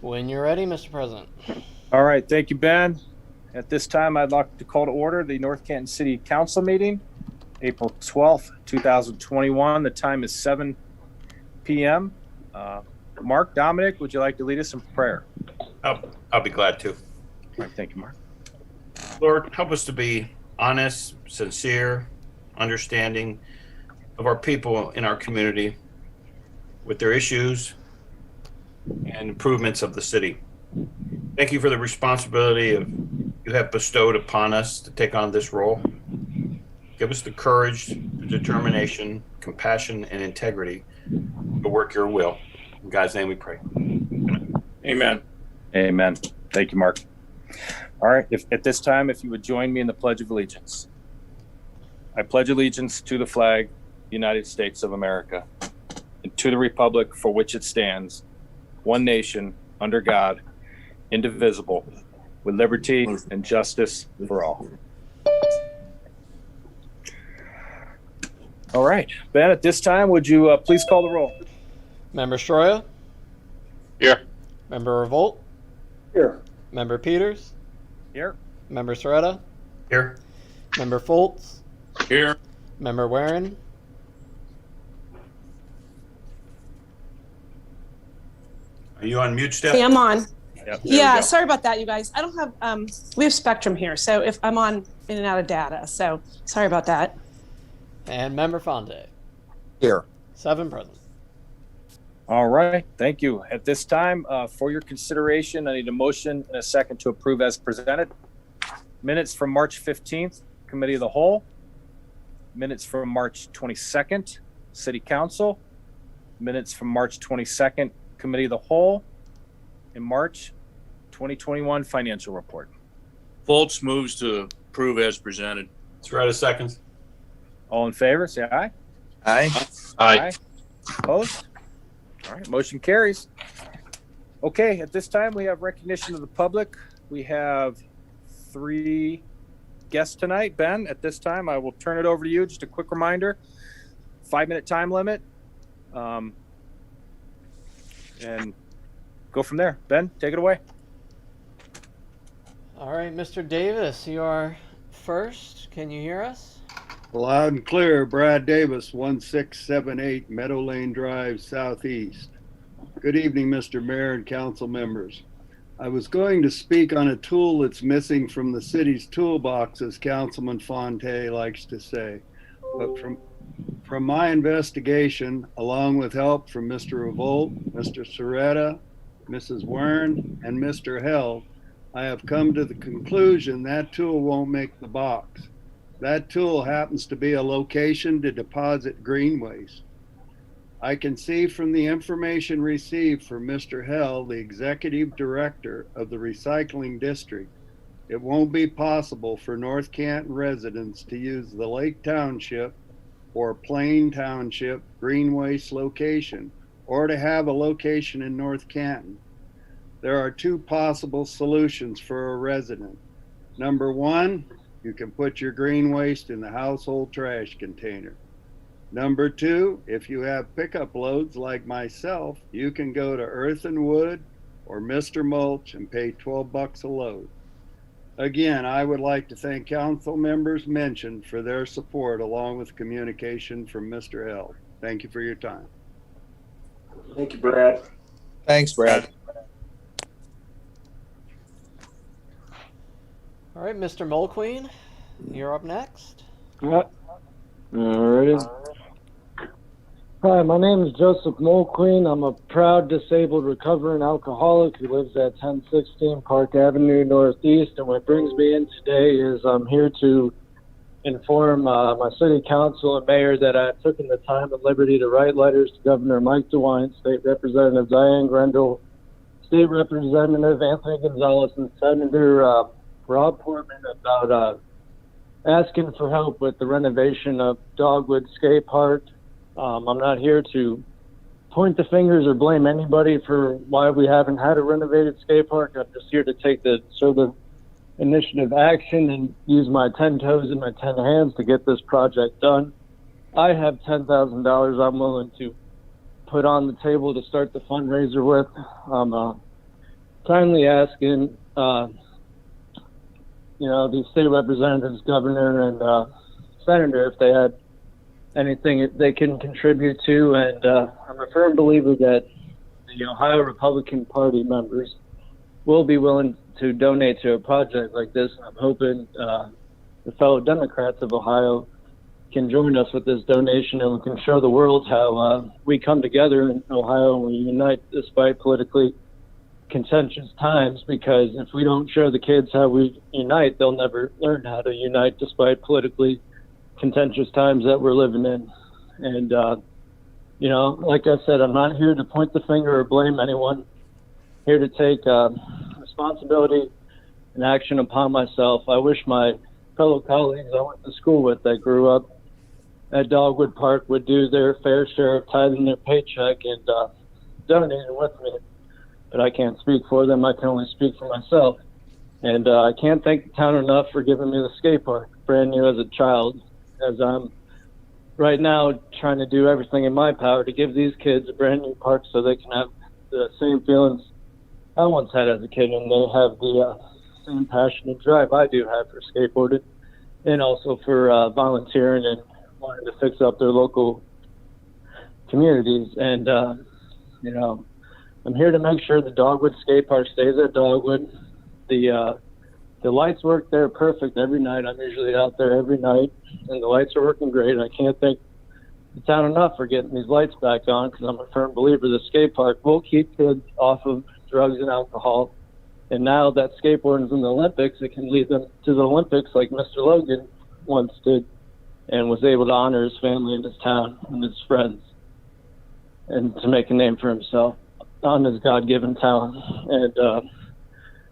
When you're ready, Mr. President. All right, thank you, Ben. At this time, I'd like to call to order the North Canton City Council meeting, April 12th, 2021. The time is 7 p.m. Mark, Dominic, would you like to lead us in prayer? I'll be glad to. All right, thank you, Mark. Lord, help us to be honest, sincere, understanding of our people in our community with their issues and improvements of the city. Thank you for the responsibility you have bestowed upon us to take on this role. Give us the courage, the determination, compassion, and integrity to work your will. In God's name we pray. Amen. Amen. Thank you, Mark. All right, at this time, if you would join me in the Pledge of Allegiance. I pledge allegiance to the flag, United States of America, and to the republic for which it stands, one nation, under God, indivisible, with liberty and justice for all. All right, Ben, at this time, would you please call the roll? Member Stroya? Here. Member Revolt? Here. Member Peters? Here. Member Soretta? Here. Member Foltz? Here. Member Warren? Are you on mute, Steph? Hey, I'm on. Yep, Yeah, sorry about that, you guys. I don't have, we have Spectrum here, so if I'm on in and out of data, so sorry about that. And Member Fonde? Here. 7 present. All right, thank you. At this time, for your consideration, I need a motion and a second to approve as presented. Minutes from March 15th, Committee of the Whole. Minutes from March 22nd, City Council. Minutes from March 22nd, Committee of the Whole. In March 2021 Financial Report. Foltz moves to approve as presented. Soretta seconds. All in favor, say aye. Aye. Aye. Opposed? All right, motion carries. Okay, at this time, we have recognition of the public. We have 3 guests tonight. Ben, at this time, I will turn it over to you. Just a quick reminder, 5-minute time limit. And go from there. Ben, take it away. All right, Mr. Davis, you are first. Can you hear us? Loud and clear, Brad Davis, 1678 Meadow Lane Drive, Southeast. Good evening, Mr. Mayor and council members. I was going to speak on a tool that's missing from the city's toolbox, as Councilman Fonte likes to say. But from my investigation, along with help from Mr. Revolt, Mr. Soretta, Mrs. Wern, and Mr. Held, I have come to the conclusion that tool won't make the box. That tool happens to be a location to deposit green waste. I can see from the information received from Mr. Hell, the executive director of the recycling district, it won't be possible for North Canton residents to use the Lake Township or Plain Township green waste location, or to have a location in North Canton. There are 2 possible solutions for a resident. Number 1, you can put your green waste in the household trash container. Number 2, if you have pickup loads like myself, you can go to Earth and Wood or Mr. Mulch and pay $12 a load. Again, I would like to thank council members mentioned for their support, along with communication from Mr. Held. Thank you for your time. Thank you, Brad. Thanks, Brad. All right, Mr. Mulqueen, you're up next. Alrighty. Hi, my name is Joseph Mulqueen. I'm a proud disabled recovering alcoholic who lives at 1016 Park Avenue Northeast. And what brings me in today is I'm here to inform my city council and mayor that I've taken the time and liberty to write letters to Governor Mike DeWine, State Representative Diane Grendel, State Representative Anthony Gonzalez, and Senator Rob Portman about asking for help with the renovation of Dogwood Skate Park. I'm not here to point the fingers or blame anybody for why we haven't had a renovated skate park. I'm just here to take the sort of initiative action and use my 10 toes and my 10 hands to get this project done. I have $10,000 I'm willing to put on the table to start the fundraiser with. I'm kindly asking, the state representatives, governor, and senator, if they had anything they can contribute to. And I'm a firm believer that the Ohio Republican Party members will be willing to donate to a project like this. And I'm hoping the fellow Democrats of Ohio can join us with this donation, and we can show the world how we come together in Ohio and we unite despite politically contentious times, because if we don't show the kids how we unite, they'll never learn how to unite despite politically contentious times that we're living in. And, like I said, I'm not here to point the finger or blame anyone. Here to take responsibility and action upon myself. I wish my fellow colleagues I went to school with that grew up at Dogwood Park would do their fair share of tithing their paycheck and donate it with me. But I can't speak for them. I can only speak for myself. And I can't thank the town enough for giving me the skate park, brand new as a child, as I'm right now trying to do everything in my power to give these kids a brand new park so they can have the same feelings I once had as a kid, and they have the same passion and drive I do have for skateboarding, and also for volunteering and wanting to fix up their local communities. And, I'm here to make sure the Dogwood skate park stays at Dogwood. The lights work there perfect every night. I'm usually out there every night, and the lights are working great. I can't thank the town enough for getting these lights back on, because I'm a firm believer the skate park will keep kids off of drugs and alcohol. And now that skateboarding's in the Olympics, it can lead them to the Olympics like Mr. Logan once did, and was able to honor his family and his town and his friends, and to make a name for himself on his God-given talent. And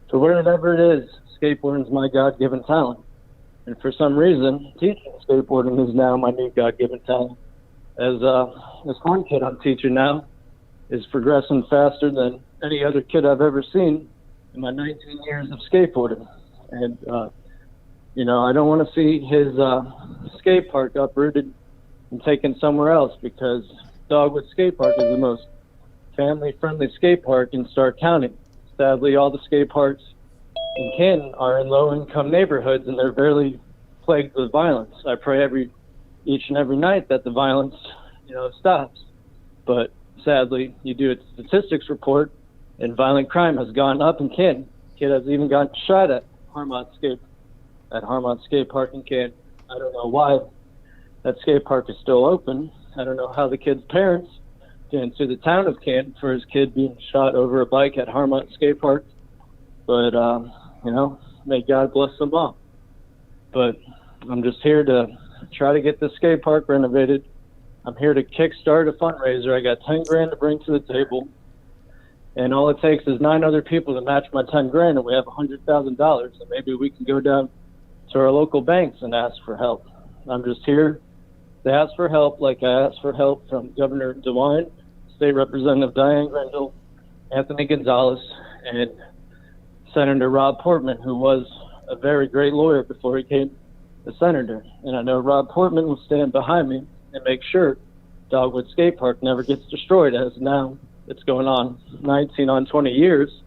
for whatever it is, skateboarding is my God-given talent. And for some reason, teaching skateboarding is now my new God-given talent. As this one kid I'm teaching now is progressing faster than any other kid I've ever seen in my 19 years of skateboarding. And, I don't want to see his skate park uprooted and taken somewhere else, because Dogwood Skate Park is the most family-friendly skate park in Stark County. Sadly, all the skate parks in Canton are in low-income neighborhoods, and they're barely plagued with violence. I pray each and every night that the violence, stops. But sadly, you do a statistics report, and violent crime has gone up in Canton. Kid has even gotten shot at Harmont Skate Park in Canton. I don't know why that skate park is still open. I don't know how the kid's parents didn't sue the town of Canton for his kid being shot over a bike at Harmont Skate Park. But, may God bless them all. But I'm just here to try to get the skate park renovated. I'm here to kickstart a fundraiser. I got 10 grand to bring to the table, and all it takes is 9 other people to match my 10 grand, and we have $100,000. And maybe we can go down to our local banks and ask for help. I'm just here to ask for help, like I asked for help from Governor DeWine, State Representative Diane Grindle, Anthony Gonzalez, and Senator Rob Portman, who was a very great lawyer before he came a senator. And I know Rob Portman will stand behind me and make sure Dogwood Skate Park never gets destroyed, as now it's going on 19 on 20 years.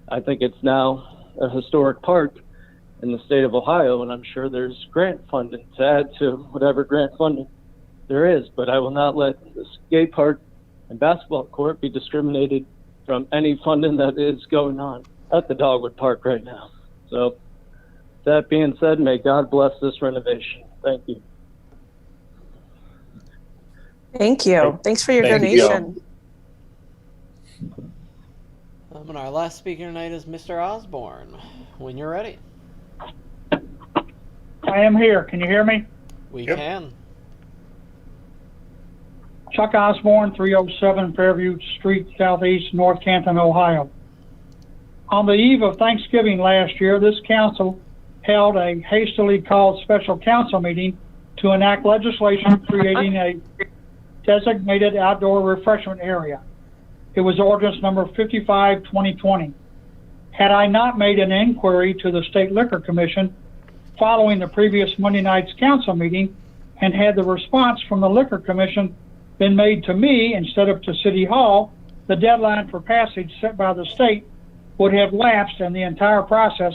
I think it's now a historic park in the state of Ohio, and I'm sure there's grant funding to add to whatever grant funding there is. But I will not let the skate park and basketball court be discriminated from any funding that is going on at the Dogwood Park right now. So that being said, may God bless this renovation. Thank you. Thank you. Thanks for your Thank you. donation. And our last speaker tonight is Mr. Osborne. When you're ready. I am here. Can you hear me? We Yep. can. Chuck Osborne, 307 Fairview Street, Southeast, North Canton, Ohio. On the eve of Thanksgiving last year, this council held a hastily called special council meeting to enact legislation creating a designated outdoor refreshment area. It was ordinance number 55/2020. Had I not made an inquiry to the State Liquor Commission following the previous Monday night's council meeting, and had the response from the Liquor Commission been made to me instead of to City Hall, the deadline for passage set by the state would have lapsed and the entire process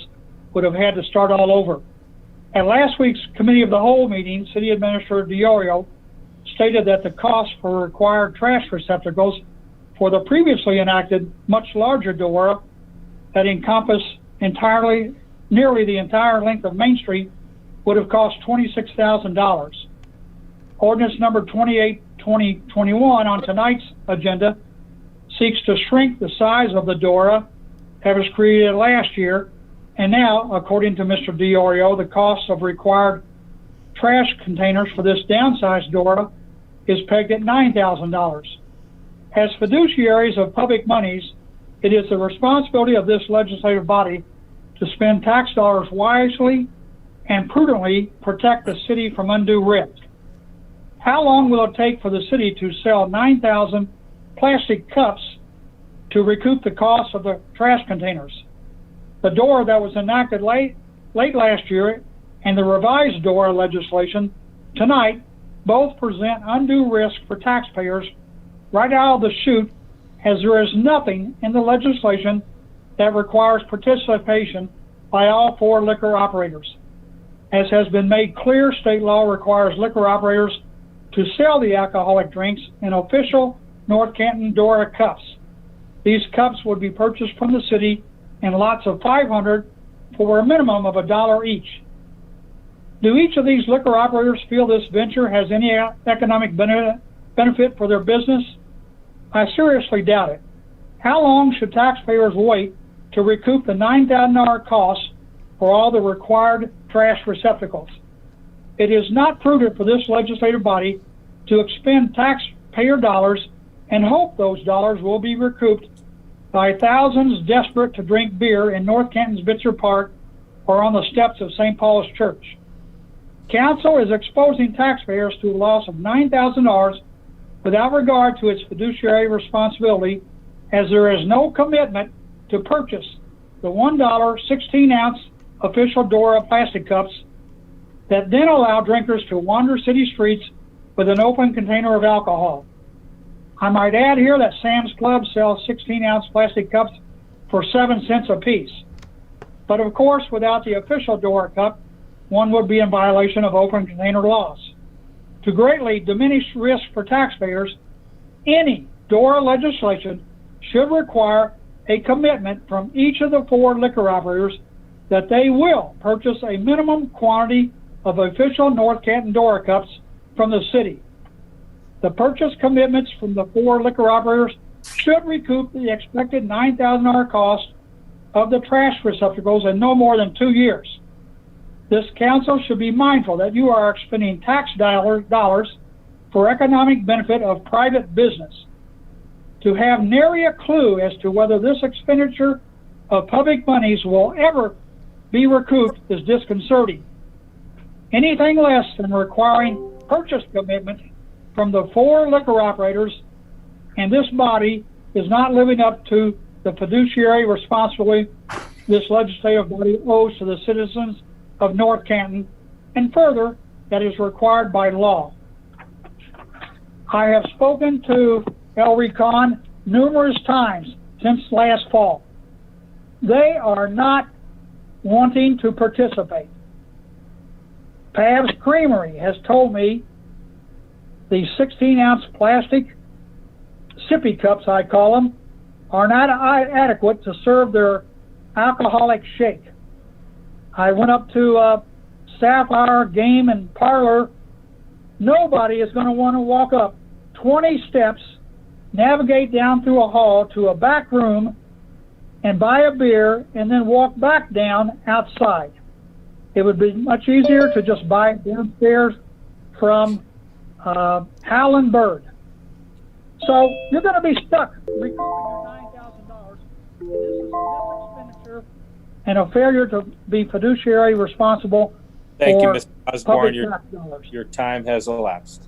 would have had to start all over. At last week's Committee of the Whole meeting, City Administrator DiOrio stated that the cost for required trash receptacles for the previously enacted much larger DORA that encompass nearly the entire length of Main Street would have cost $26,000. Ordinance number 28/2021 on tonight's agenda seeks to shrink the size of the DORA that was created last year, and now, according to Mr. DiOrio, the cost of required trash containers for this downsized DORA is pegged at $9,000. As fiduciaries of public monies, it is the responsibility of this legislative body to spend tax dollars wisely and prudently protect the city from undue risk. How long will it take for the city to sell 9,000 plastic cups to recoup the cost of the trash containers? The DORA that was enacted late last year and the revised DORA legislation tonight both present undue risk for taxpayers right out of the chute, as there is nothing in the legislation that requires participation by all 4 liquor operators. As has been made clear, state law requires liquor operators to sell the alcoholic drinks in official North Canton DORA cups. These cups would be purchased from the city in lots of 500 for a minimum of $1 each. Do each of these liquor operators feel this venture has any economic benefit for their business? I seriously doubt it. How long should taxpayers wait to recoup the $9,000 cost for all the required trash receptacles? It is not prudent for this legislative body to expend taxpayer dollars and hope those dollars will be recouped by thousands desperate to drink beer in North Canton's Bitzer Park or on the steps of St. Paul's Church. Council is exposing taxpayers to a loss of $9,000 without regard to its fiduciary responsibility, as there is no commitment to purchase the $1 16-ounce official DORA plastic cups that then allow drinkers to wander city streets with an open container of alcohol. I might add here that Sam's Club sells 16-ounce plastic cups for 7 cents apiece. But of course, without the official DORA cup, one would be in violation of open container laws. To greatly diminish risk for taxpayers, any DORA legislation should require a commitment from each of the 4 liquor operators that they will purchase a minimum quantity of official North Canton DORA cups from the city. The purchase commitments from the 4 liquor operators should recoup the expected $9,000 cost of the trash receptacles in no more than 2 years. This council should be mindful that you are expending tax dollars for economic benefit of private business. To have nary a clue as to whether this expenditure of public monies will ever be recouped is disconcerting. Anything less than requiring purchase commitment from the 4 liquor operators and this body is not living up to the fiduciary responsibility this legislative body owes to the citizens of North Canton, and further, that is required by law. I have spoken to El Recon numerous times since last fall. They are not wanting to participate. Pab's Creamery has told me the 16-ounce plastic sippy cups, I call them, are not adequate to serve their alcoholic shake. I went up to Sapphire Game and Parlor. Nobody is going to want to walk up 20 steps, navigate down through a hall to a back room, and buy a beer, and then walk back down outside. It would be much easier to just buy it downstairs from Howlin' Bird. So you're going to be stuck recouping your $9,000, and this is a expenditure and a failure to be fiduciary responsible. Thank you, for Mr. Osborne. public tax dollars. Your time has elapsed.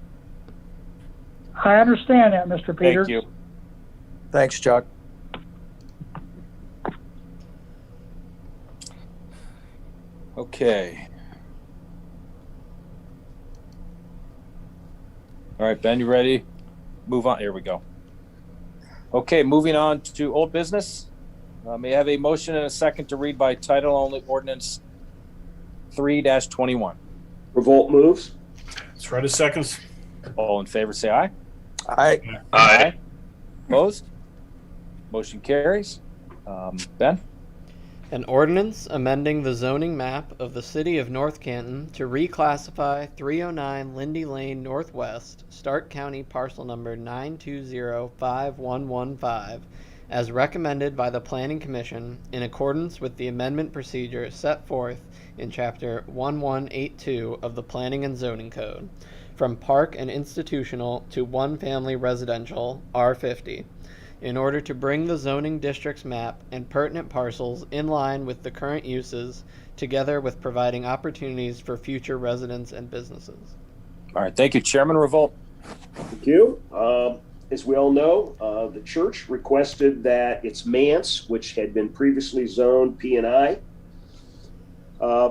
I understand that, Mr. Peters. Thank you. Thanks, Chuck. Okay. All right, Ben, you ready? Move on. Here we go. Okay, moving on to old business. May I have a motion and a second to read by title only ordinance 3-21? Revolt moves. Shredder seconds. All in favor, say aye. Aye. Aye. Opposed? Motion carries. Ben? An ordinance amending the zoning map of the city of North Canton to reclassify 309 Lindy Lane Northwest, Stark County parcel number 9205115, as recommended by the Planning Commission in accordance with the amendment procedure set forth in Chapter 1182 of the Planning and Zoning Code, from park and institutional to one-family residential, R50, in order to bring the zoning district's map and pertinent parcels in line with the current uses, together with providing opportunities for future residents and businesses. All right, thank you. Chairman Revolt. Thank you. As we all know, the church requested that its manse, which had been previously zoned P&I,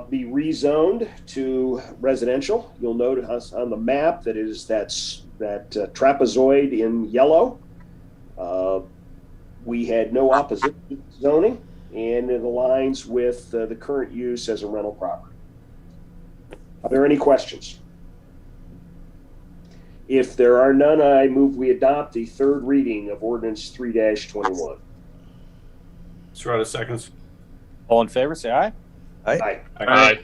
be rezoned to residential. You'll notice on the map that trapezoid in yellow. We had no opposition to zoning, and it aligns with the current use as a rental property. Are there any questions? If there are none, I move we adopt the third reading of Ordinance 3-21. Shredder seconds. All in favor, say aye. Aye. Aye.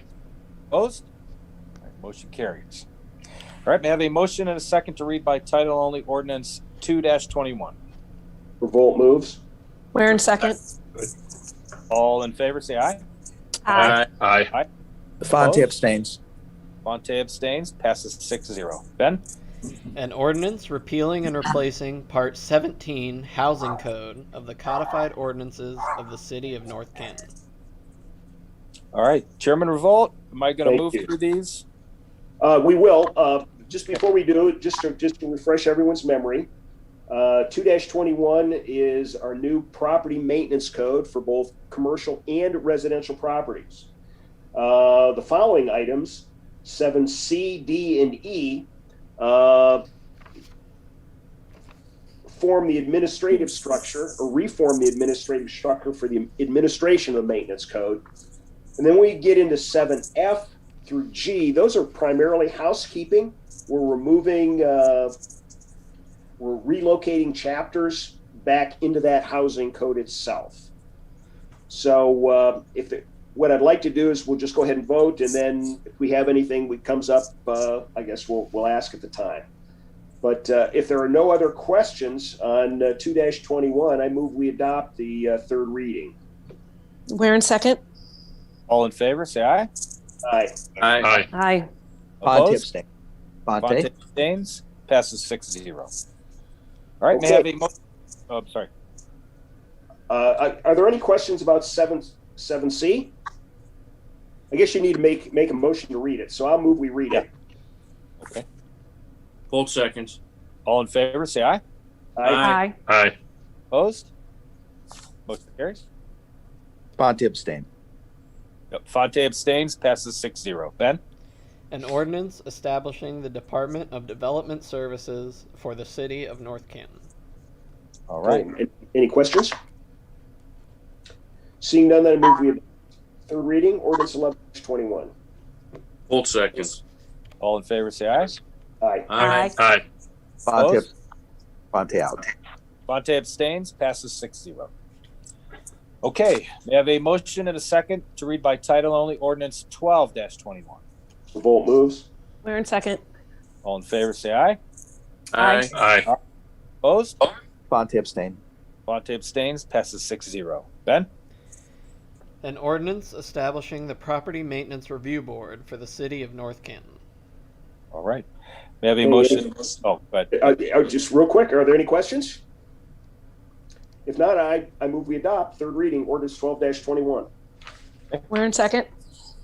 Opposed? All right, motion carries. All right, may I have a motion and a second to read by title only ordinance 2-21? Revolt moves. Where second? All in favor, say aye. Aye. Aye. Fonte Opposed? abstains. Fonte abstains. Passes 6-0. Ben? An ordinance repealing and replacing Part 17 Housing Code of the Codified Ordinances of the City of North Canton. All right, Chairman Revolt, am I going to Thank move you. through these? We will. Just before we do it, just to refresh everyone's memory, 2-21 is our new property maintenance code for both commercial and residential properties. The following items, 7C, D, and E, form the administrative structure or reform the administrative structure for the administration of the maintenance code. And then we get into 7F through G. Those are primarily housekeeping. We're relocating chapters back into that housing code itself. So what I'd like to do is we'll just go ahead and vote, and then if we have anything that comes up, I guess we'll ask at the time. But if there are no other questions on 2-21, I move we adopt the third reading. Where second? All in favor, say aye. Aye. Aye. Aye. Fonte Opposed? abstains. Fonte Fonte. abstains. Passes 6-0. All right, may I have a motion? Oh, I'm sorry. Are there any questions about 7C? I guess you need to make a motion to read it, so I'll move we read it. Okay. Vote seconds. All in favor, say aye. Aye. Aye. Opposed? Motion carries. Fonte abstain. Yep. Fonte abstains. Passes 6-0. Ben? An ordinance establishing the Department of Development Services for the City of North Canton. All right. Any questions? Seeing none, then I move we adopt third reading, Ordinance 11-21. Vote seconds. All in favor, say aye. Aye. Aye. Aye. Fonte. Opposed? Fonte out. Fonte abstains. Passes 6-0. Okay. May I have a motion and a second to read by title only ordinance 12-21? Revolt moves. Where second? All in favor, say aye. Aye. Aye. Opposed? Fonte abstain. Fonte abstains. Passes 6-0. Ben? An ordinance establishing the Property Maintenance Review Board for the City of North Canton. All right. May I have a motion? Oh, but Just real quick, are there any questions? If not, I move we adopt third reading, Ordinance 12-21. Where second?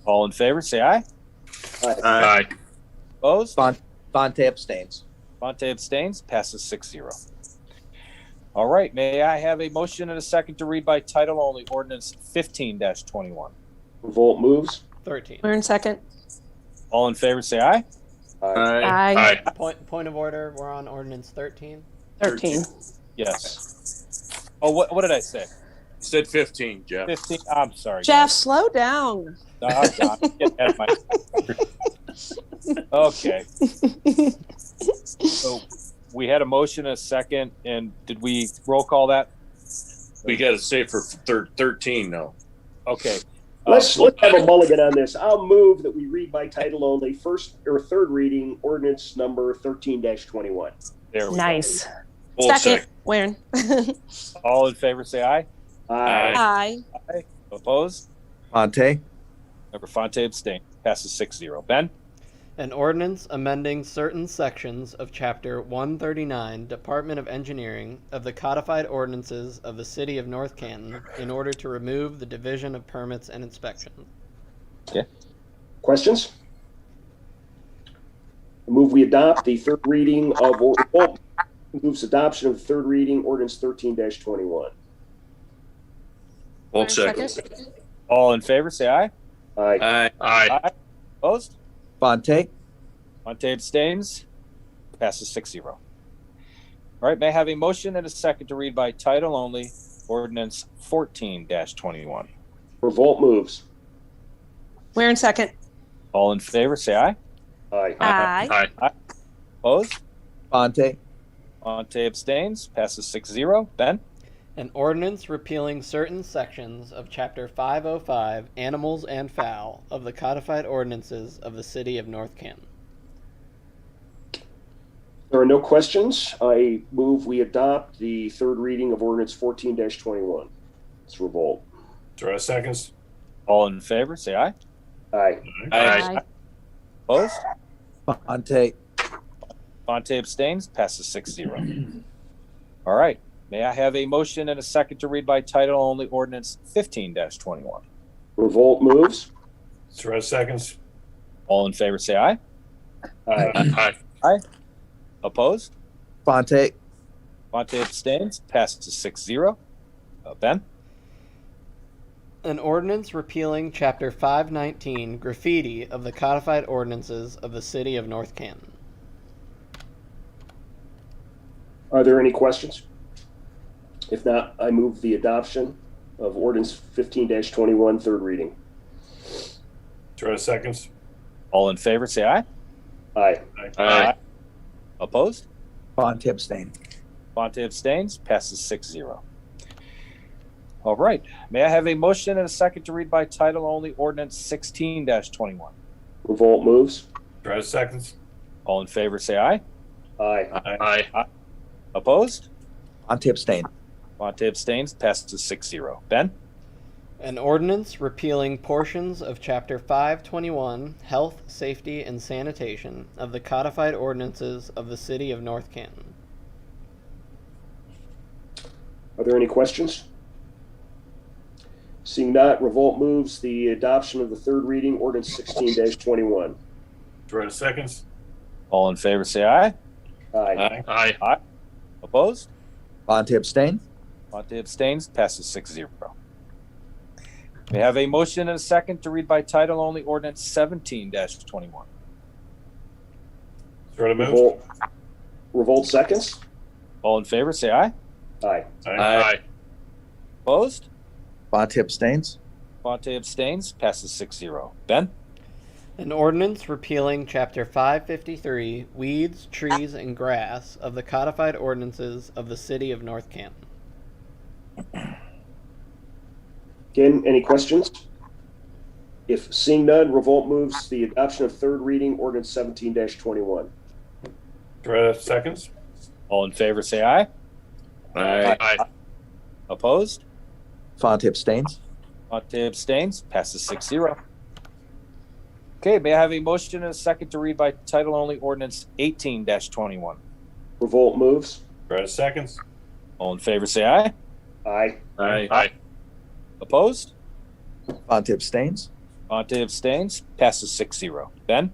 all in favor, say aye. Aye. Opposed? Fonte abstains. Fonte abstains. Passes 6-0. All right. May I have a motion and a second to read by title only ordinance 15-21? Revolt moves. 13. We're in second. All in favor, say aye. Aye. Point of order. We're on ordinance 13. 13. Yes. Oh, what did I say? Said 15, Jeff. 15. I'm sorry. Jeff, guys. slow down. Oh, God. Get ahead of my- Okay. So we had a motion, a second, and did we roll call that? We got to say for 13 now. Okay. Let's have a mulligan on this. I'll move that we read by title only, first or third reading, ordinance number 13-21. There we Nice. Full Second, Warren. go. All in favor, say aye. Aye. Opposed? Fonte, Member Fonte abstained. Passes 6-0. Ben? An ordinance amending certain sections of Chapter 139, Department of Engineering, of the codified ordinances of the City of North Canton in order to remove the division of permits and inspections. Questions? I move we adopt the third reading of, moves adoption of the third reading, ordinance 13-21. Full second. All in favor, say aye. Aye. Aye. Opposed? Fonte, Fonte abstains. Passes 6-0. All right, may I have a motion and a second to read by title only, ordinance 14-21. Revolt moves. Warren second. All in favor, say aye. Aye. Aye. Aye. Opposed? Fonte, Fonte abstains. Passes 6-0. Ben? An ordinance repealing certain sections of Chapter 505, Animals and Fowl, of the codified ordinances of the City of North Canton. There are no questions. I move we adopt the third reading of ordinance 14-21. It's revolt. Torres seconds. All in favor, say aye. Aye. Aye. Opposed? Fonte, Fonte abstains. Passes 6-0. All right. May I have a motion and a second to read by title only, ordinance 15-21. Revolt moves. Torres seconds. All in favor, say aye. Aye. Aye. Opposed? Fonte, Fonte abstains. Passes 6-0. Ben? An ordinance repealing Chapter 519, Graffiti, of the codified ordinances of the City of North Canton. Are there any questions? If not, I move the adoption of ordinance 15-21, third reading. Torres seconds. All in favor, say aye. Aye. Aye. Opposed? Fonte abstain. Fonte abstains. Passes 6-0. All right. May I have a motion and a second to read by title only, ordinance 16-21. Revolt moves. Torres seconds. All in favor, say aye. Aye. Aye. Opposed? Fonte abstain. Fonte abstains. Passes 6-0. Ben? An ordinance repealing portions of Chapter 521, Health, Safety, and Sanitation, of the codified ordinances of the City of North Canton. Are there any questions? Seeing not, revolt moves the adoption of the third reading, ordinance 16-21. Torres seconds. All in favor, say aye. Aye. Aye. Opposed? Fonte abstain. Fonte abstains. Passes 6-0. May I have a motion and a second to read by title only, ordinance 17-21. Torres moves. Revolt seconds. All in favor, say aye. Aye. Aye. Opposed? Fonte abstains. Fonte abstains. Passes 6-0. Ben? An ordinance repealing Chapter 553, Weeds, Trees, and Grass, of the codified ordinances of the City of North Canton. Again, any questions? If seeing none, revolt moves the adoption of third reading, ordinance 17-21. Torres seconds. All in favor, say aye. Aye. Opposed? Fonte abstains. Fonte abstains. Passes 6-0. Okay, may I have a motion and a second to read by title only, ordinance 18-21. Revolt moves. Torres seconds. All in favor, say aye. Aye. Aye. Opposed? Fonte abstains. Fonte abstains. Passes 6-0. Ben?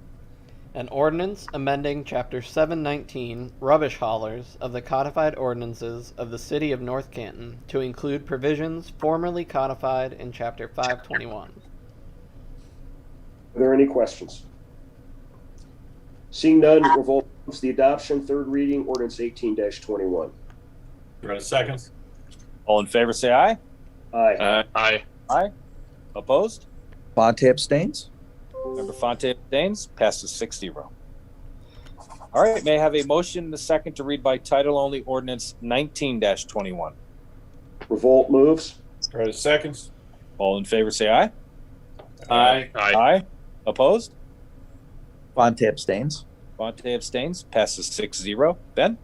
An ordinance amending Chapter 719, Rubbish Haulers, of the codified ordinances of the City of North Canton to include provisions formerly codified in Chapter 521. Are there any questions? Seeing none, revolt moves the adoption, third reading, ordinance 18-21. Torres seconds. All in favor, say aye. Aye. Aye. Aye. Opposed? Fonte abstains. Member Fonte abstains. Passes 6-0. All right. May I have a motion and a second to read by title only ordinance 19-21? Revolt moves. Strata seconds. All in favor, say aye. Aye. Aye. Aye. Opposed? Fonte abstains. Fonte abstains. Passes 6-0. Ben?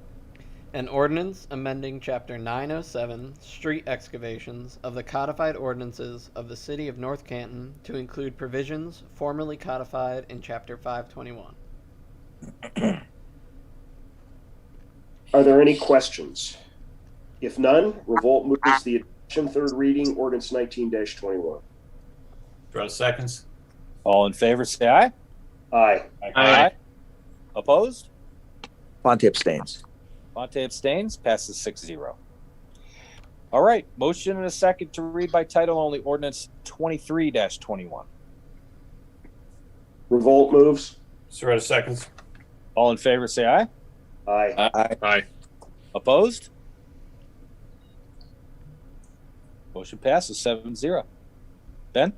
An ordinance amending Chapter 907, Street Excavations of the Codified Ordinances of the City of North Canton to include provisions formerly codified in Chapter 521. Are there any questions? If none, Revolt moves the adoption, third reading, ordinance 19-21. Strata seconds. All in favor, say aye. Aye. Aye. Opposed? Fonte abstains. Fonte abstains. Passes 6-0. All right. Motion and a second to read by title only ordinance 23-21. Revolt moves. Strata seconds. All in favor, say aye. Aye. Aye. Aye. Opposed? Motion passes 7-0. Ben?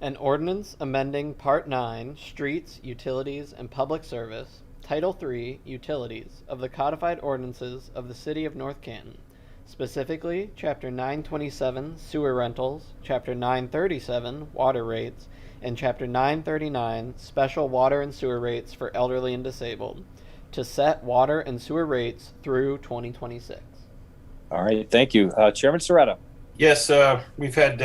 An ordinance amending Part 9, Streets, Utilities, and Public Service, Title 3, Utilities, of the Codified Ordinances of the City of North Canton, specifically Chapter 927, Sewer Rentals, Chapter 937, Water Rates, and Chapter 939, Special Water and Sewer Rates for Elderly and Disabled, to set water and sewer rates through 2026. All right. Thank you. Chairman Soretta. Yes, we've had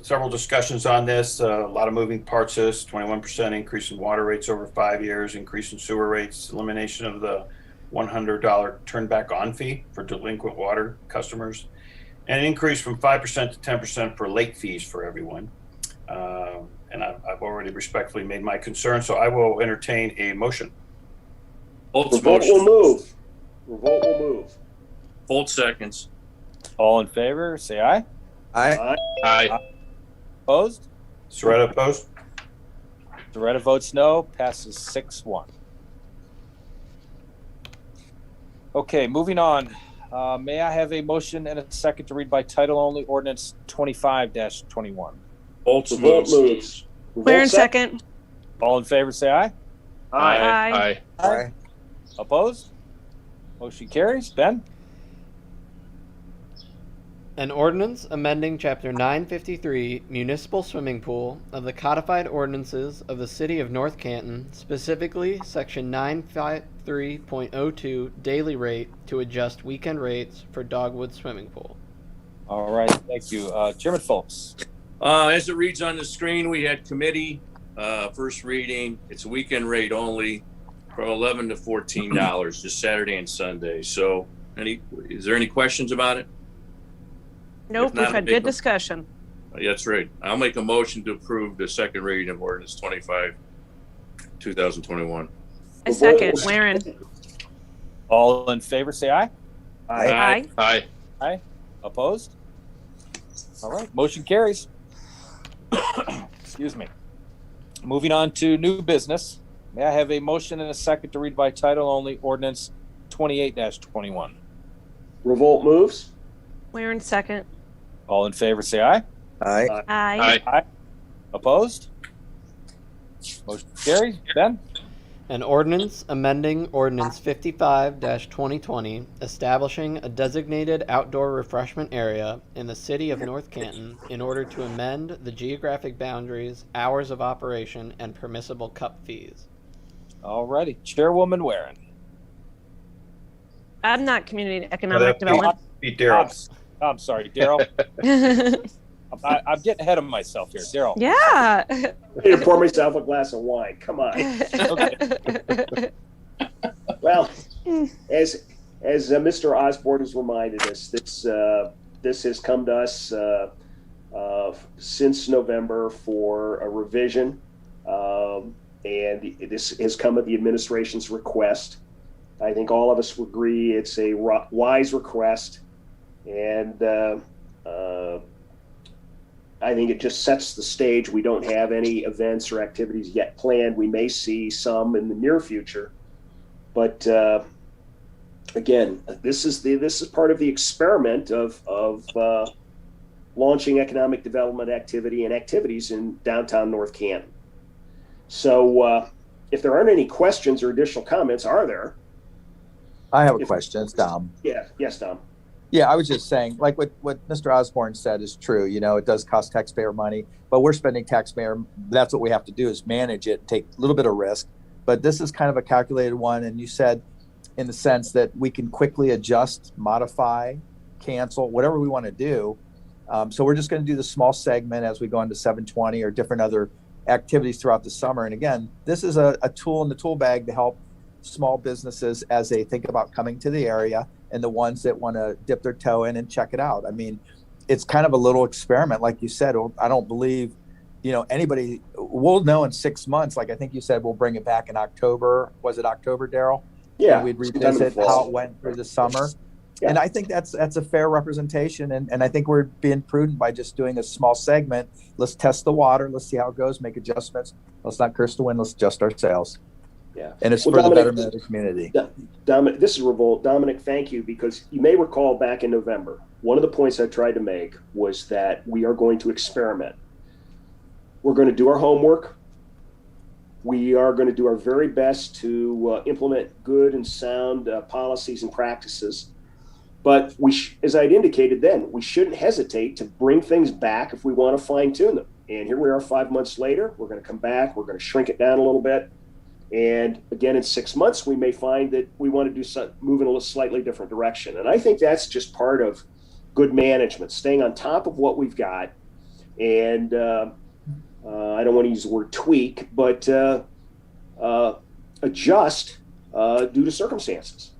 several discussions on this. A lot of moving parts to this. 21% increase in water rates over 5 years, increase in sewer rates, elimination of the $100 turn back on fee for delinquent water customers, and an increase from 5% to 10% for late fees for everyone. And I've already respectfully made my concern, so I will entertain a motion. Holt's Revolt motion. will move. Revolt will move. Holt seconds. All in favor, say aye. Aye. Aye. Opposed? Soretta opposed? Soretta votes no. Passes 6-1. Okay, moving on. May I have a motion and a second to read by title only ordinance 25-21? Holt's Revolt moves. moves. Where in Revolt second? All in favor, say aye. Aye. Aye. Aye. Opposed? Motion carries. Ben? An ordinance amending Chapter 953, Municipal Swimming Pool, of the Codified Ordinances of the City of North Canton, specifically Section 953.02, Daily Rate, to adjust weekend rates for Dogwood Swimming Pool. All right, thank you. Chairman Phillips. As it reads on the screen, we had committee, first reading. It's a weekend rate only from $11 to $14, just Saturday and Sunday. So is there any questions about it? Nope, If not, we've had make good a- discussion. That's right. I'll make a motion to approve the second reading of ordinance 25, 2021. I second, Waren. All in favor, say aye. Aye. Aye. Aye. Opposed? All right, motion carries. Excuse me. Moving on to new business. May I have a motion and a second to read by title only ordinance 28-21? Revolt moves. Waren second. All in favor, say aye. Aye. Aye. Aye. Opposed? Motion carries. Ben? An ordinance amending Ordinance 55-2020, establishing a designated outdoor refreshment area in the City of North Canton in order to amend the geographic boundaries, hours of operation, and permissible cup fees. All righty. Chairwoman Waren. I'm not community economic development. Beat Daryl. I'm sorry, Daryl. I'm getting ahead of myself here. Daryl. Yeah. I need to pour myself a glass of wine. Come on. Well, as Mr. Osborne has reminded us, this has come to us since November for a revision, and this has come at the administration's request. I think all of us would agree it's a wise request, and I think it just sets the stage. We don't have any events or activities yet planned. We may see some in the near future, but again, this is part of the experiment of launching economic development activity and activities in downtown North Canton. So if there aren't any questions or additional comments, are there? I have a question. It's Dom. Yeah. Yes, Dom. Yeah, I was just saying, like what Mr. Osborne said is true. You know, it does cost taxpayer money, but we're spending taxpayer. That's what we have to do is manage it, take a little bit of risk. But this is kind of a calculated one. And you said in the sense that we can quickly adjust, modify, cancel, whatever we want to do. So we're just going to do the small segment as we go into 720 or different other activities throughout the summer. And again, this is a tool in the tool bag to help small businesses as they think about coming to the area and the ones that want to dip their toe in and check it out. I mean, it's kind of a little experiment. Like you said, I don't believe, you know, anybody will know in 6 months. Like I think you said, we'll bring it back in October. Was it October, Daryl? Yeah. And we'd revisit how it went through the summer. Yeah. And I think that's a fair representation. And I think we're being prudent by just doing a small segment. Let's test the water. Let's see how it goes, make adjustments. Let's not curse the wind. Let's adjust our sails. Yeah. And it's Well, for Dominic, the betterment of the community. Dominic, this is Revolt. Dominic, thank you, because you may recall back in November, one of the points I tried to make was that we are going to experiment. We're going to do our homework. We are going to do our very best to implement good and sound policies and practices. But as I'd indicated then, we shouldn't hesitate to bring things back if we want to fine tune them. And here we are 5 months later. We're going to come back. We're going to shrink it down a little bit. And again, in 6 months, we may find that we want to move in a slightly different direction. And I think that's just part of good management, staying on top of what we've got. And I don't want to use the word tweak, but adjust due to circumstances.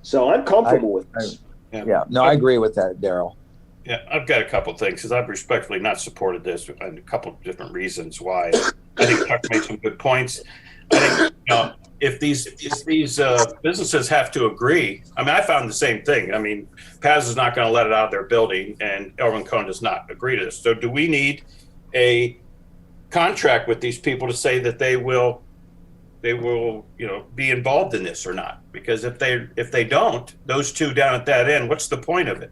So I'm comfortable with this. Yeah, no, I agree with that, Daryl. Yeah, I've got a couple of things because I've respectfully not supported this and a couple of different reasons why. I think Chuck made some good points. I think, you know, if these businesses have to agree, I mean, I found the same thing. I mean, Paz is not going to let it out of their building, and Elvin Cohn does not agree to this. So, do we need a contract with these people to say that they will, you know, be involved in this or not? Because if they don't, those two down at that end, what's the point of it?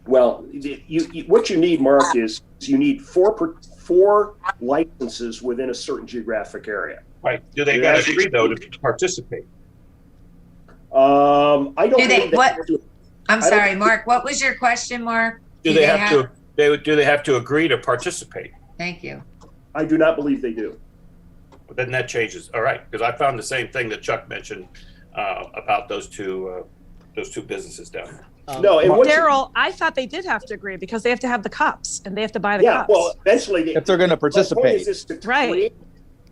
Well, what you need, Mark, is you need four licenses within a certain geographic area. Right. Do they got to agree though to participate? I don't. Do they? What? I'm sorry, Mark. What was your question, Mark? Do they have to? Do they have to agree to participate? Thank you. I do not believe they do. But then that changes. All right, because I found the same thing that Chuck mentioned about those two businesses down there. No, and Daryl, I thought they did have to agree because they have to have the cups and they have to buy the yeah, cups. well, eventually, If they're going to participate. Right.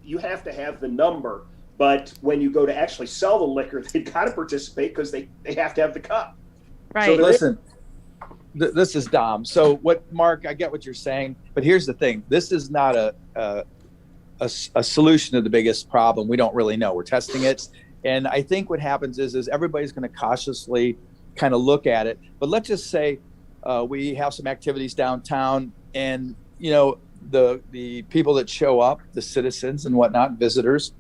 You have to have the number, but when you go to actually sell the liquor, they've got to participate because they have to have the cup. Right. So Listen, this is Dom. So what, Mark, I get what you're saying, but here's the thing. This is not a solution to the biggest problem. We don't really know. We're testing it. And I think what happens is everybody's going to cautiously kind of look at it. But let's just say we have some activities downtown, and you know the people that show up, the citizens and whatnot, visitors,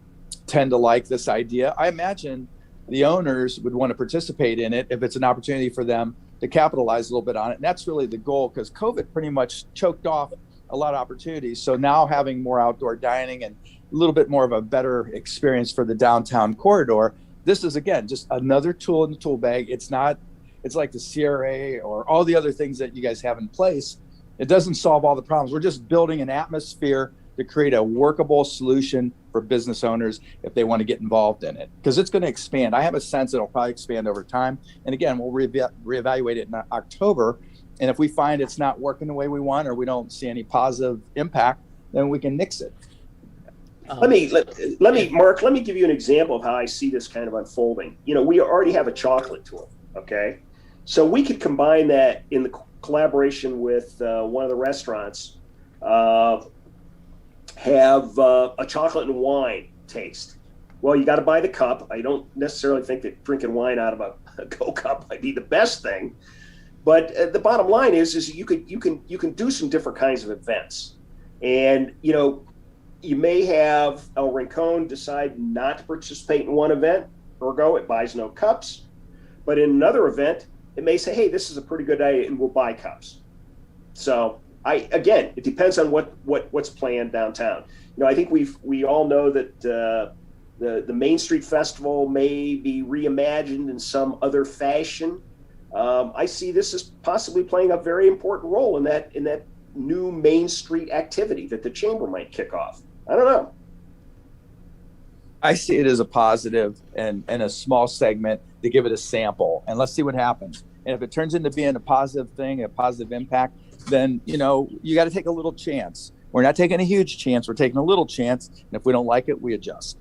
tend to like this idea. I imagine the owners would want to participate in it if it's an opportunity for them to capitalize a little bit on it. And that's really the goal, because COVID pretty much choked off a lot of opportunities. So now having more outdoor dining and a little bit more of a better experience for the downtown corridor, this is, again, just another tool in the tool bag. It's like the CRA or all the other things that you guys have in place. It doesn't solve all the problems. We're just building an atmosphere to create a workable solution for business owners if they want to get involved in it, because it's going to expand. I have a sense it'll probably expand over time. And again, we'll reevaluate it in October. And if we find it's not working the way we want, or we don't see any positive impact, then we can nix it. Let me, Mark, let me give you an example of how I see this kind of unfolding. You know, we already have a chocolate tour, okay? So we could combine that in the collaboration with one of the restaurants, have a chocolate and wine taste. Well, you got to buy the cup. I don't necessarily think that drinking wine out of a Go cup might be the best thing, but the bottom line is you can do some different kinds of events, and you know, you may have El Rincon decide not to participate in one event, ergo it buys no cups, but in another event it may say, hey, this is a pretty good idea and we'll buy cups. So again, it depends on what's planned downtown. I think we all know that the Main Street Festival may be reimagined in some other fashion. I see this as possibly playing a very important role in that new Main Street activity that the chamber might kick off. I don't know. I see it as a positive and a small segment to give it a sample, and let's see what happens. And if it turns into being a positive thing, a positive impact, then you got to take a little chance. We're not taking a huge chance. We're taking a little chance, and if we don't like it, we adjust.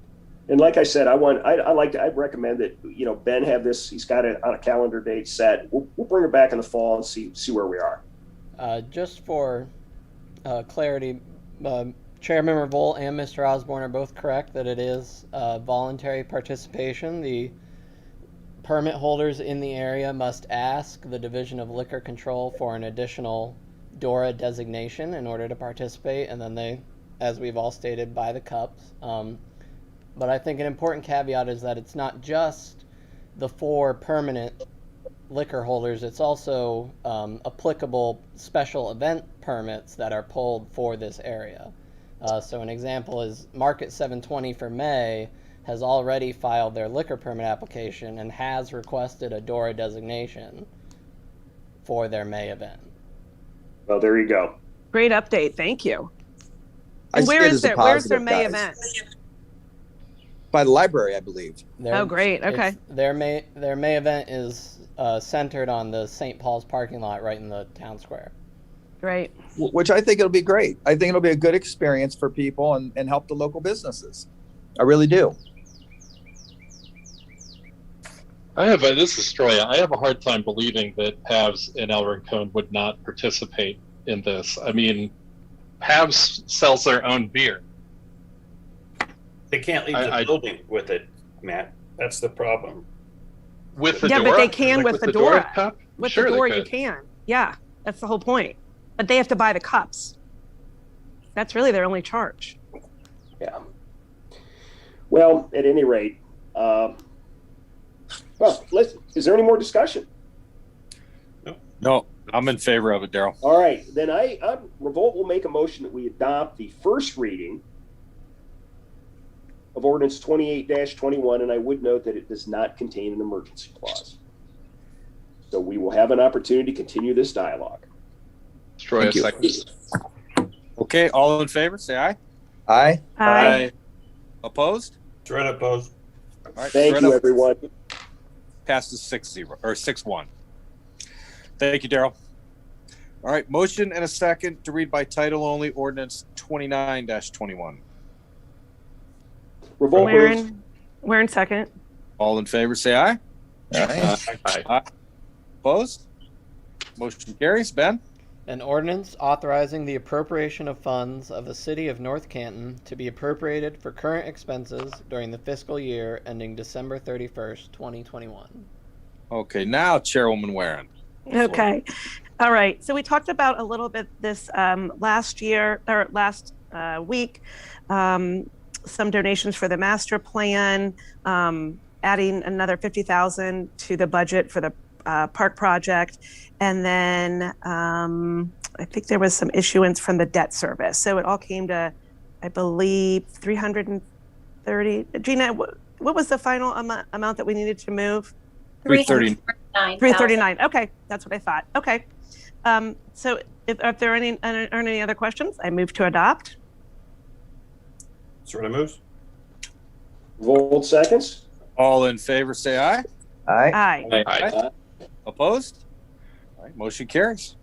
And like I said, I'd recommend that Ben have this. He's got it on a calendar date set. We'll bring it back in the fall and see where we are. Just for clarity, Chairman Revolt and Mr. Osborne are both correct that it is voluntary participation. The permit holders in the area must ask the Division of Liquor Control for an additional DORA designation in order to participate, and then they, as we've all stated, buy the cups. But I think an important caveat is that it's not just the 4 permanent liquor holders, it's also applicable special event permits that are pulled for this area. So an example is Market 720 for May has already filed their liquor permit application and has requested a DORA designation for their May event. Well, there you go. Great update. Thank you. I And see it where's as a their positive, May guys. event? By the library, I believe. Oh, great. Okay. Their May event is centered on the St. Paul's parking lot right in the town square. Great. Which I think it'll be great. I think it'll be a good experience for people and help the local businesses. I really do. This is Troy. I have a hard time believing that Pabst and El Rincon would not participate in this. I mean, Pabst sells their own beer. They can't leave the building with it, Matt. That's the problem. With the Yeah, DORA? but they can Like with the DORA DORA. cup? With Sure the they DORA, you could. can. Yeah, that's the whole point. But they have to buy the cups. That's really their only charge. Yeah. Well, at any rate, is there any more discussion? No, I'm in favor of it, Daryl. All right, then Revolt will make a motion that we adopt the first reading of Ordinance 28-21, and I would note that it does not contain an emergency clause. So we will have an opportunity to continue this dialogue. Troy, Thank you. second. Okay, all in favor, say aye. Aye. Aye. Opposed? Shred opposed. All right, Thank shred you, up. everyone. Passes 6-0 or 6-1. Thank you, Daryl. All right, motion and a second to read by title only, Ordinance 29-21. Revolt moves. We're in second. All in favor, say aye. Aye. Opposed? Motion carries. Ben? An ordinance authorizing the appropriation of funds of the City of North Canton to be appropriated for current expenses during the fiscal year ending December 31st, 2021. Okay, now Chairwoman Warren. Okay. All right. So we talked about a little bit this last week, some donations for the master plan, adding another $50,000 to the budget for the park project. And then I think there was some issuance from the debt service. So it all came to, I believe, 330. Gina, what was the final amount that we needed to move? 339. Okay, that's what I thought. Okay. So if there aren't any other questions, I move to adopt. Sort of moves. Revolt seconds. All in favor, say aye. Aye. Aye. Aye. Opposed? All right, motion carries.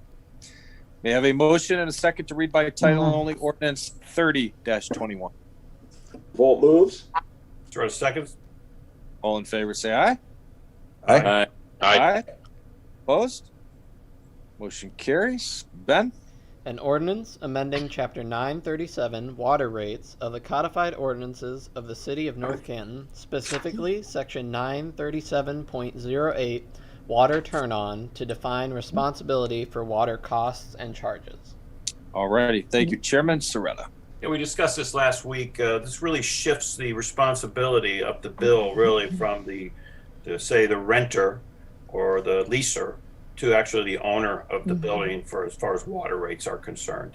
May I have a motion and a second to read by title only, Ordinance 30-21. Revolt moves. Sort of seconds. All in favor, say aye. Aye. Opposed? Motion carries. Ben? An ordinance amending Chapter 937 water rates of the codified ordinances of the City of North Canton, specifically Section 937.08 water turn-on to define responsibility for water costs and charges. All righty. Thank you, Chairman Soretta. Yeah, we discussed this last week. This really shifts the responsibility of the bill really from the renter or the leaser to actually the owner of the building for as far as water rates are concerned,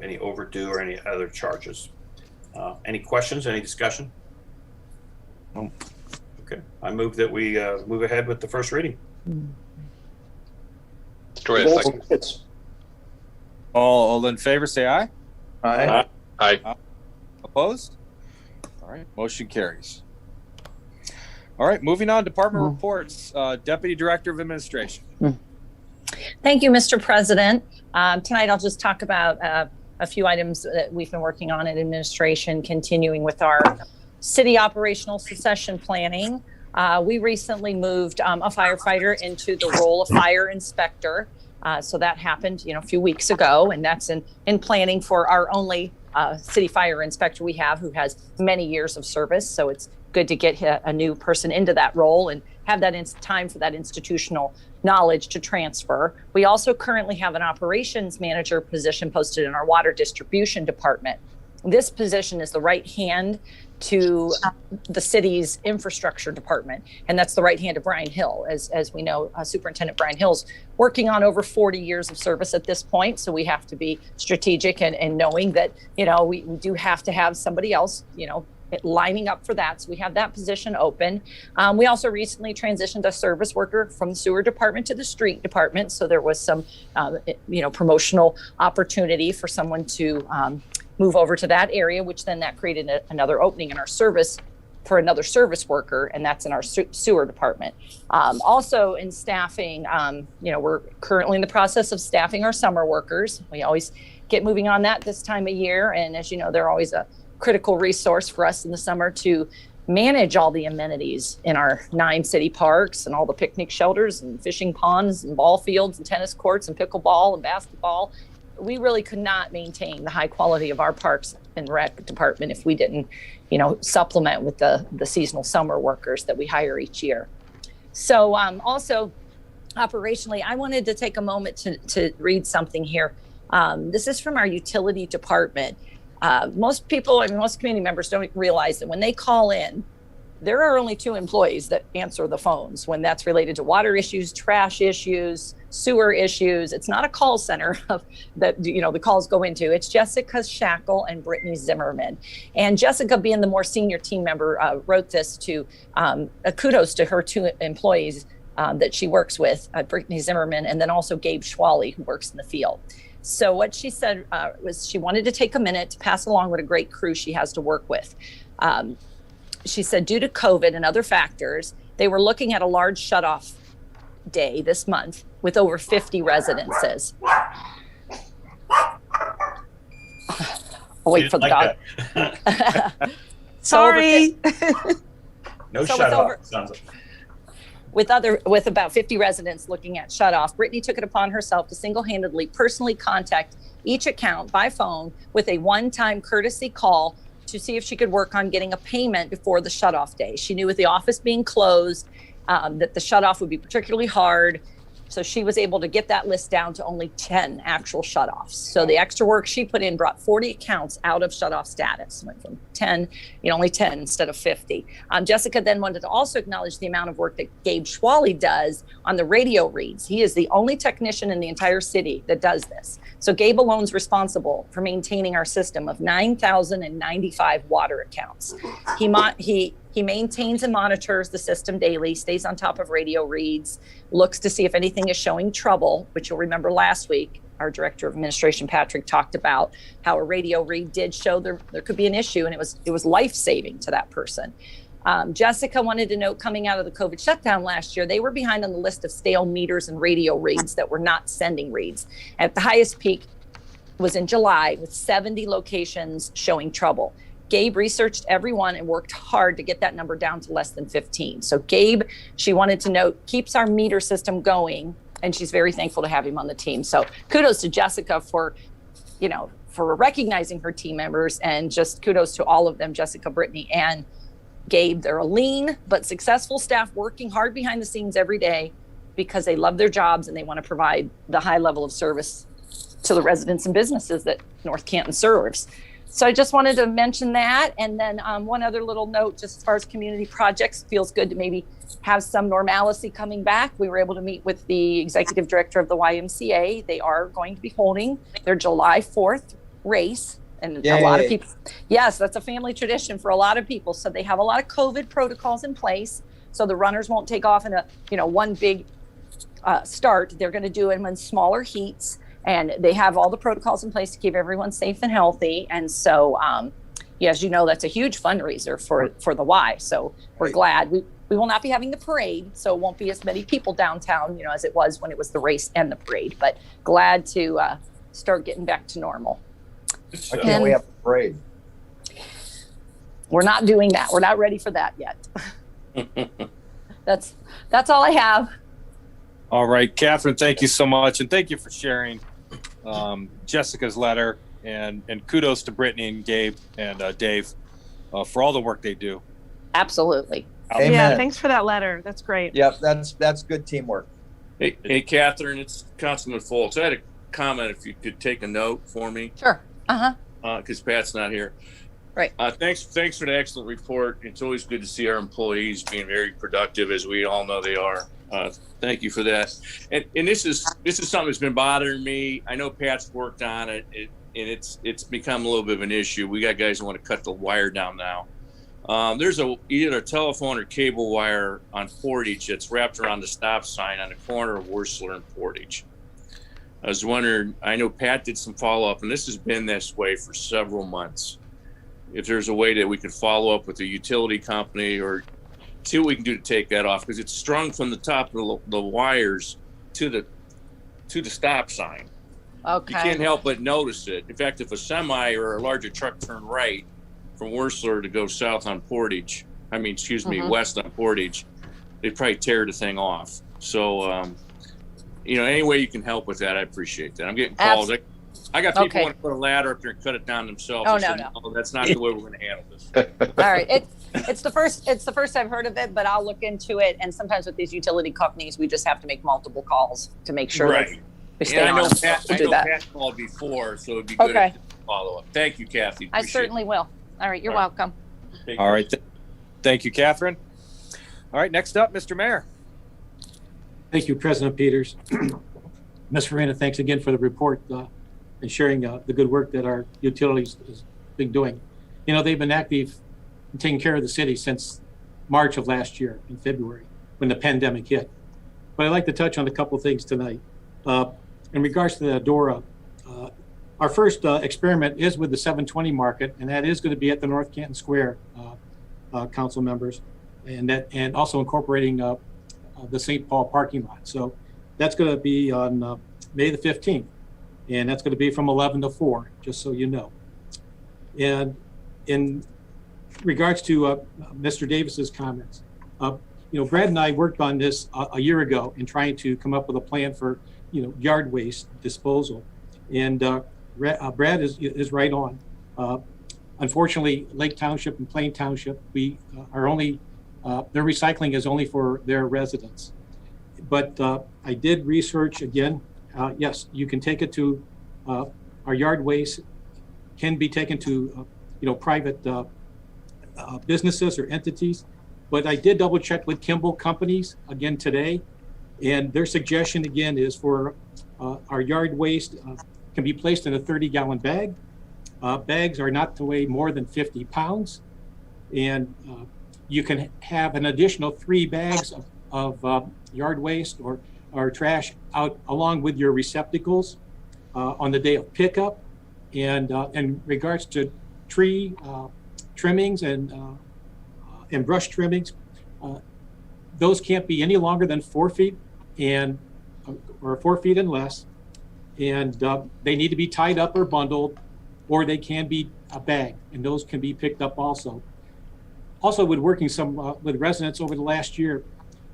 any overdue or any other charges. Any questions, any discussion? No. Okay, I move that we move ahead with the first reading. Story second. All in favor, say aye. Aye. Aye. Opposed? All right, motion carries. All right, moving on, department reports. Deputy Director of Administration. Thank you, Mr. President. Tonight, I'll just talk about a few items that we've been working on in administration, continuing with our city operational succession planning. We recently moved a firefighter into the role of fire inspector. So that happened, a few weeks ago, and that's in planning for our only city fire inspector we have, who has many years of service. So it's good to get a new person into that role and have that time for that institutional knowledge to transfer. We also currently have an operations manager position posted in our water distribution department. This position is the right hand to the city's infrastructure department, and that's the right hand of Brian Hill. As we know, Superintendent Brian Hill's working on over 40 years of service at this point, so we have to be strategic and knowing that we do have to have somebody else lining up for that. So we have that position open. We also recently transitioned a service worker from the sewer department to the street department, so there was some promotional opportunity for someone to move over to that area, which then that created another opening in our service for another service worker, and that's in our sewer department. Also in staffing, we're currently in the process of staffing our summer workers. We always get moving on that this time of year, and as you know, they're always a critical resource for us in the summer to manage all the amenities in our 9 city parks and all the picnic shelters and fishing ponds and ball fields and tennis courts and pickleball and basketball. We really could not maintain the high quality of our parks and rec department if we didn't, supplement with the seasonal summer workers that we hire each year. So also operationally, I wanted to take a moment to read something here. This is from our utility department. Most people, most community members don't realize that when they call in, there are only 2 employees that answer the phones when that's related to water issues, trash issues, sewer issues. It's not a call center that the calls go into. It's Jessica Shackle and Brittany Zimmerman. And Jessica, being the more senior team member, wrote this to kudos to her 2 employees that she works with, Brittany Zimmerman, and then also Gabe Schwally, who works in the field. So what she said was she wanted to take a minute to pass along what a great crew she has to work with. She said, due to COVID and other factors, they were looking at a large shutoff day this month with over 50 residences. I'll wait for the dog. Sorry. No shutoff. Sounds like. With about 50 residents looking at shutoff, Brittany took it upon herself to single-handedly personally contact each account by phone with a one-time courtesy call to see if she could work on getting a payment before the shutoff day. She knew with the office being closed that the shutoff would be particularly hard. So she was able to get that list down to only 10 actual shutoffs. So the extra work she put in brought 40 accounts out of shutoff status. Went from 10, only 10 instead of 50. Jessica then wanted to also acknowledge the amount of work that Gabe Schwally does on the radio reads. He is the only technician in the entire city that does this. So Gabe alone is responsible for maintaining our system of 9,095 water accounts. He maintains and monitors the system daily, stays on top of radio reads, looks to see if anything is showing trouble, which you'll remember last week, our Director of Administration, Patrick, talked about how a radio read did show there could be an issue, and it was life-saving to that person. Jessica wanted to note, coming out of the COVID shutdown last year, they were behind on the list of stale meters and radio reads that were not sending reads. At the highest peak was in July, with 70 locations showing trouble. Gabe researched everyone and worked hard to get that number down to less than 15. So Gabe, she wanted to note, keeps our meter system going, and she's very thankful to have him on the team. So kudos to Jessica for recognizing her team members, and just kudos to all of them, Jessica, Brittany, and Gabe. They're a lean but successful staff working hard behind the scenes every day because they love their jobs and they want to provide the high level of service to the residents and businesses that North Canton serves. So I just wanted to mention that. And then one other little note, just as far as community projects, feels good to maybe have some normalcy coming back. We were able to meet with the executive director of the YMCA. They are going to be holding their July 4th race. And a lot of people, yes, that's a family tradition for a lot of people. So they have a lot of COVID protocols in place. So the runners won't take off in one big start. They're going to do them in smaller heats. And they have all the protocols in place to keep everyone safe and healthy. And so, as you know, that's a huge fundraiser for the Y. So we're glad. We will not be having the parade, so it won't be as many people downtown, as it was when it was the race and the parade. But glad to start getting back to normal. Why can't we have a parade? We're not doing that. We're not ready for that yet. That's all I have. All right, Catherine, thank you so much, and thank you for sharing Jessica's letter, and kudos to Brittany and Gabe and Dave for all the work they do. Absolutely. Amen. Yeah, thanks for that letter. That's great. Yep, that's good teamwork. Hey, Catherine, it's Councilman Foltz. I had a comment, if you could take a note for me. Sure. Because Pat's not here. Right. Thanks for the excellent report. It's always good to see our employees being very productive, as we all know they are. Thank you for that. And this is something that's been bothering me. I know Pat's worked on it, and it's become a little bit of an issue. We got guys who want to cut the wire down now. There's either a telephone or cable wire on Portage that's wrapped around the stop sign on the corner of Whistler and Portage. I was wondering, I know Pat did some follow-up, and this has been this way for several months. If there's a way that we could follow up with the utility company or see what we can do to take that off, because it's strung from the top of the wires to the stop sign. Okay. You can't help but notice it. In fact, if a semi or a larger truck turned right from Whistler to go south on Portage, west on Portage, they'd probably tear the thing off. So, any way you can help with that, I appreciate that. I'm getting calls. I got people who want to put a ladder up there and cut it down themselves. Oh, no, that's not the way we're going to handle this. All right. It's the first I've heard of it, but I'll look into it. And sometimes with these utility companies, we just have to make multiple calls to make sure that we stay on them. I know Pat called before, so it'd be good to follow up. Thank you, Kathy. I certainly will. All right. You're welcome. All right. Thank you, Catherine. All right. Next up, Mr. Mayor. Thank you, President Peters. Ms. Farina, thanks again for the report and sharing the good work that our utilities has been doing. They've been active in taking care of the city since March of last year, in February, when the pandemic hit. But I'd like to touch on a couple of things tonight. In regards to the Adora, our first experiment is with the 720 market, and that is going to be at the North Canton Square, council members, and also incorporating the St. Paul parking lot. So that's going to be on May the 15th, and that's going to be from 11 to 4, just so you know. And in regards to Mr. Davis's comments, Brad and I worked on this a year ago in trying to come up with a plan for, yard waste disposal. And Brad is right on. Unfortunately, Lake Township and Plain Township, we are only, their recycling is only for their residents. But I did research again. Yes, you can take it to, our yard waste can be taken to, private businesses or entities. But I did double check with Kimball Companies again today. And their suggestion again is for our yard waste can be placed in a 30-gallon bag. Bags are not to weigh more than 50 pounds. And you can have an additional 3 bags of yard waste or trash out along with your receptacles on the day of pickup. And in regards to tree trimmings and brush trimmings, those can't be any longer than 4 feet or 4 feet and less. And they need to be tied up or bundled, or they can be a bag, and those can be picked up also. Also, with working with residents over the last year,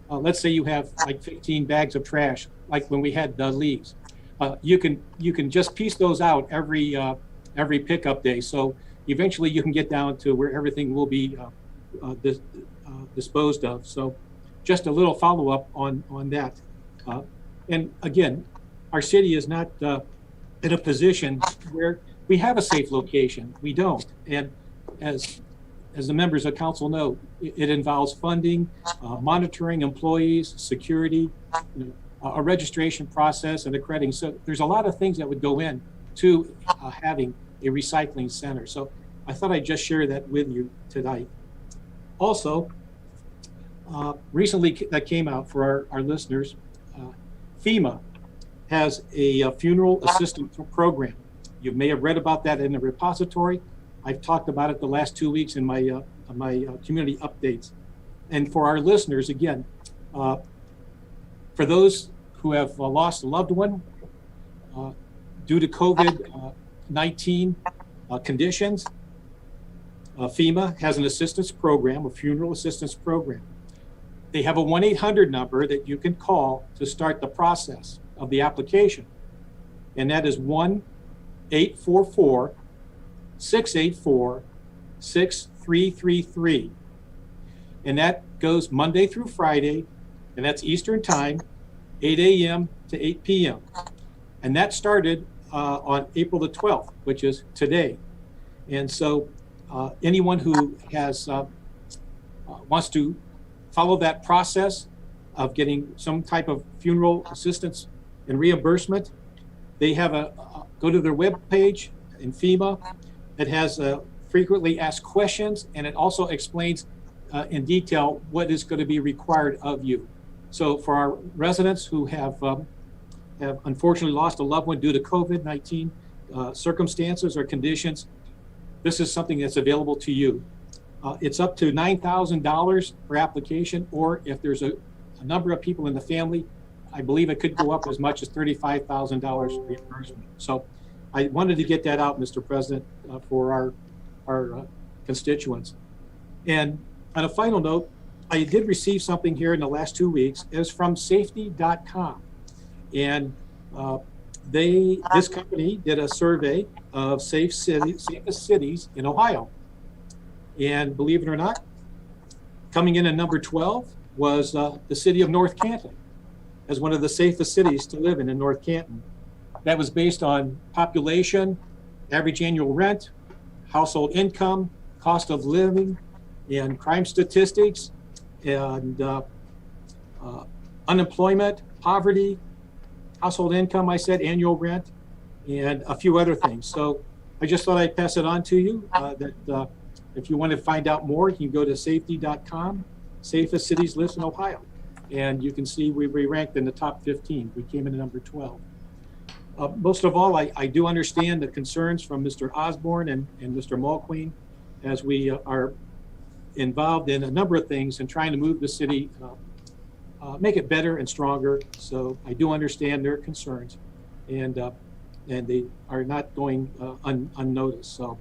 let's say you have like 15 bags of trash, like when we had the leaves. You can just piece those out every pickup day. So eventually you can get down to where everything will be disposed of. So just a little follow up on that. And again, our city is not in a position where we have a safe location. We don't. And as the members of council know, it involves funding, monitoring employees, security, a registration process, and accrediting. So there's a lot of things that would go in to having a recycling center. So I thought I'd just share that with you tonight. Also, recently that came out for our listeners, FEMA has a funeral assistance program. You may have read about that in the repository. I've talked about it the last 2 weeks in my community updates. And for our listeners, again, for those who have lost a loved one due to COVID-19 conditions, FEMA has an assistance program, a funeral assistance program. They have a 1-800 number that you can call to start the process of the application. And that is 1-844-684-6333. And that goes Monday through Friday, and that's Eastern Time, 8 a.m. to 8 p.m. And that started on April the 12th, which is today. And so anyone who has wants to follow that process of getting some type of funeral assistance and reimbursement, they have go to their webpage in FEMA that has frequently asked questions, and it also explains in detail what is going to be required of you. So for our residents who have unfortunately lost a loved one due to COVID-19 circumstances or conditions, this is something that's available to you. It's up to $9,000 per application, or if there's a number of people in the family, I believe it could go up as much as $35,000 reimbursement. So I wanted to get that out, Mr. President, for our constituents. And on a final note, I did receive something here in the last 2 weeks. It was from safety.com. And this company did a survey of safest cities in Ohio. And believe it or not, coming in at number 12 was the city of North Canton as one of the safest cities to live in North Canton. That was based on population, average annual rent, household income, cost of living, and crime statistics, and unemployment, poverty, household income, I said, annual rent, and a few other things. So I just thought I'd pass it on to you that if you want to find out more, you can go to safety.com, safest cities list in Ohio. And you can see we ranked in the top 15. We came in at number 12. Most of all, I do understand the concerns from Mr. Osborne and Mr. Mulqueen as we are involved in a number of things and trying to move the city, make it better and stronger. So I do understand their concerns, and they are not going unnoticed. So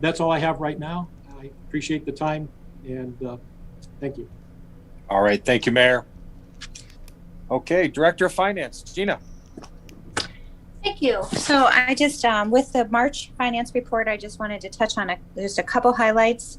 that's all I have right now. I appreciate the time, and thank you. All right. Thank you, Mayor. Okay, Director of Finance, Gina. Thank you. So I just, with the March finance report, I just wanted to touch on just a couple highlights.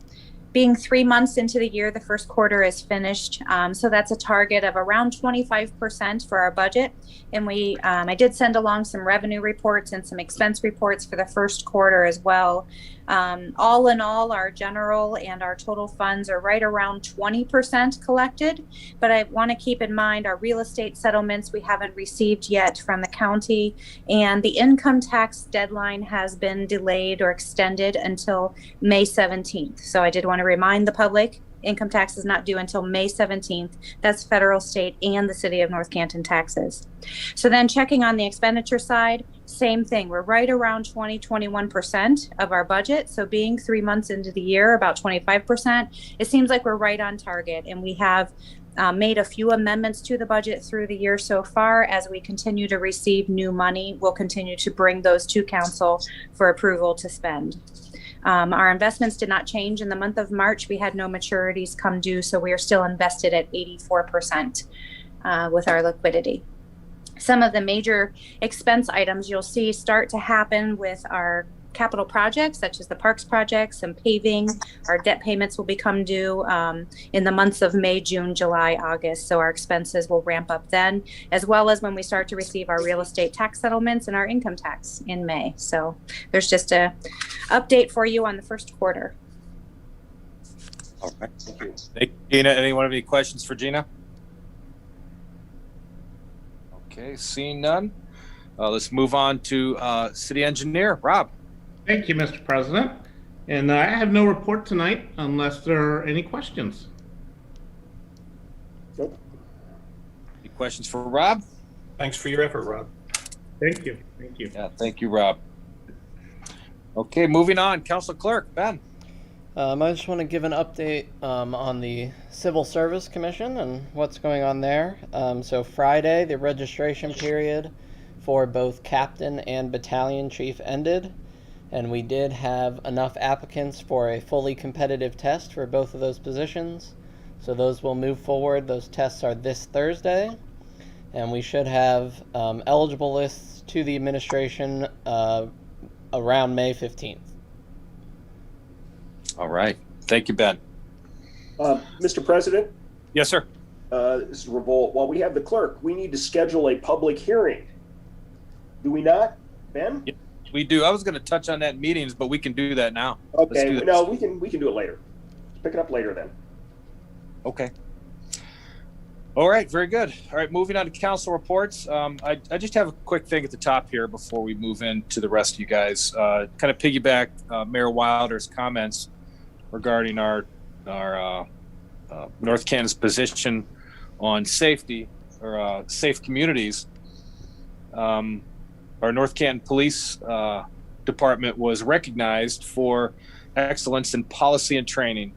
Being 3 months into the year, the first quarter is finished. So that's a target of around 25% for our budget. And I did send along some revenue reports and some expense reports for the first quarter as well. All in all, our general and our total funds are right around 20% collected. But I want to keep in mind our real estate settlements we haven't received yet from the county, and the income tax deadline has been delayed or extended until May 17th. So I did want to remind the public, income tax is not due until May 17th. That's federal, state, and the city of North Canton taxes. So then checking on the expenditure side, same thing. We're right around 21% of our budget. So being 3 months into the year, about 25%, it seems like we're right on target. And we have made a few amendments to the budget through the year so far. As we continue to receive new money, we'll continue to bring those to council for approval to spend. Our investments did not change in the month of March. We had no maturities come due, so we are still invested at 84% with our liquidity. Some of the major expense items you'll see start to happen with our capital projects such as the parks project, some paving. Our debt payments will become due in the months of May, June, July, August. So our expenses will ramp up then, as well as when we start to receive our real estate tax settlements and our income tax in May. So there's just a update for you on the first quarter. All right. Thank you. Thank you, Gina. Anyone have any questions for Gina? Okay, seeing none. Let's move on to City Engineer Rob. Thank you, Mr. President. And I have no report tonight unless there are any questions. Nope. Any questions for Rob? Thanks for your effort, Rob. Thank you. Thank you. Yeah, thank you, Rob. Okay, moving on. Council Clerk, Ben. I just want to give an update on the Civil Service Commission and what's going on there. So Friday, the registration period for both captain and battalion chief ended, and we did have enough applicants for a fully competitive test for both of those positions. So those will move forward. Those tests are this Thursday, and we should have eligible lists to the administration around May 15th. All right. Thank you, Ben. Mr. President? Yes, sir. This is Revolt. While we have the clerk, we need to schedule a public hearing. Do we not, Ben? Yeah, we do. I was going to touch on that in meetings, but we can do that now. Okay. No, we can do it later. Pick it up later then. Okay. All right. Very good. All right. Moving on to council reports. I just have a quick thing at the top here before we move into the rest of you guys. Kind of piggyback Mayor Wilder's comments regarding our North Canton's position on safety or safe communities. Our North Canton Police Department was recognized for excellence in policy and training.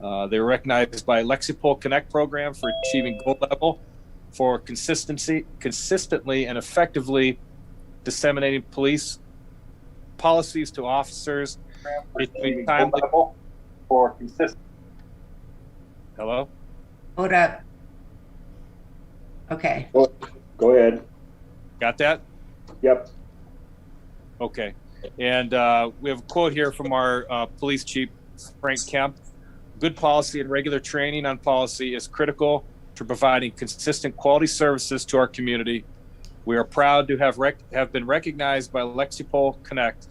They were recognized by Lexipol Connect program for achieving gold level for consistently and effectively disseminating police policies to officers. Hello? Hold up. Okay. Go ahead. Got that? Yep. Okay. And we have a quote here from our police chief, Frank Kemp. Good policy and regular training on policy is critical to providing consistent quality services to our community. We are proud to have been recognized by Lexipol Connect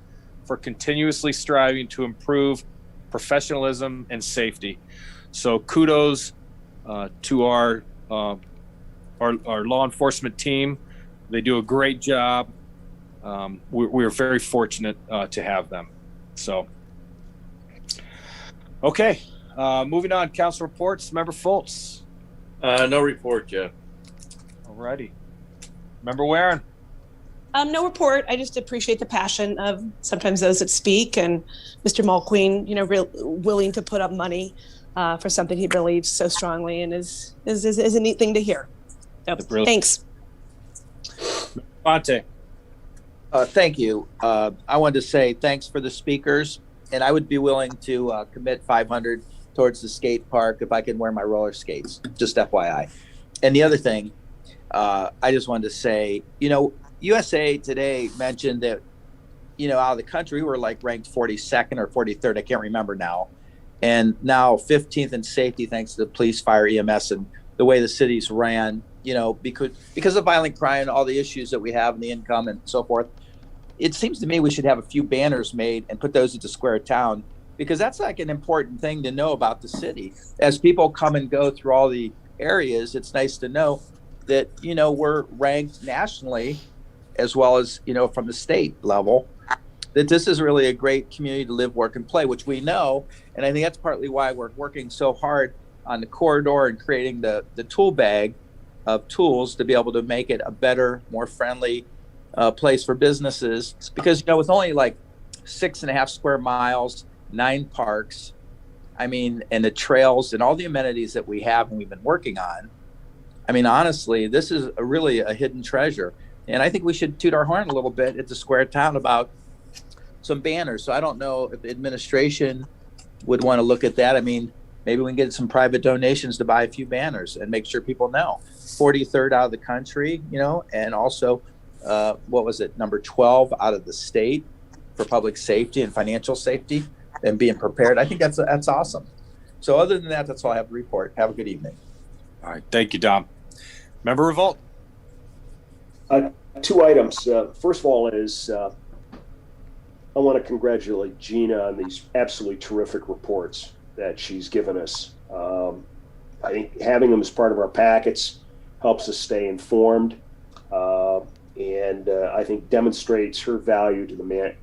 for continuously striving to improve professionalism and safety. So kudos to our law enforcement team. They do a great job. We're very fortunate to have them. So, okay. Moving on, council reports. Member Fultz. No report, Jeff. All righty. Member Warren. No report. I just appreciate the passion of sometimes those that speak, and Mr. Mulqueen, willing to put up money for something he believes so strongly, and is a neat thing to hear. So, thanks. Fonte. Thank you. I wanted to say thanks for the speakers, and I would be willing to commit $500 towards the skate park if I can wear my roller skates, just FYI. And the other thing, I just wanted to say, USA Today mentioned that, out of the country, we were like ranked 42nd or 43rd. I can't remember now. And now 15th in safety, thanks to the police, fire, EMS, and the way the cities ran, because of violent crime and all the issues that we have and the income and so forth. It seems to me we should have a few banners made and put those at the square of town, because that's like an important thing to know about the city. As people come and go through all the areas, it's nice to know that, we're ranked nationally as well as, from the state level, that this is really a great community to live, work, and play, which we know. And I think that's partly why we're working so hard on the corridor and creating the tool bag of tools to be able to make it a better, more friendly place for businesses. Because, with only like 6.5 square miles, 9 parks, and the trails and all the amenities that we have and we've been working on, honestly, this is really a hidden treasure. And I think we should toot our horn a little bit at the square of town about some banners. So I don't know if the administration would want to look at that. Maybe we can get some private donations to buy a few banners and make sure people know 43rd out of the country, and also, number 12 out of the state for public safety and financial safety and being prepared. I think that's awesome. So other than that, that's all I have to report. Have a good evening. All right. Thank you, Dom. Member Revolt. 2 items. First of all is I want to congratulate Gina on these absolutely terrific reports that she's given us. I think having them as part of our packets helps us stay informed, and I think demonstrates her value to the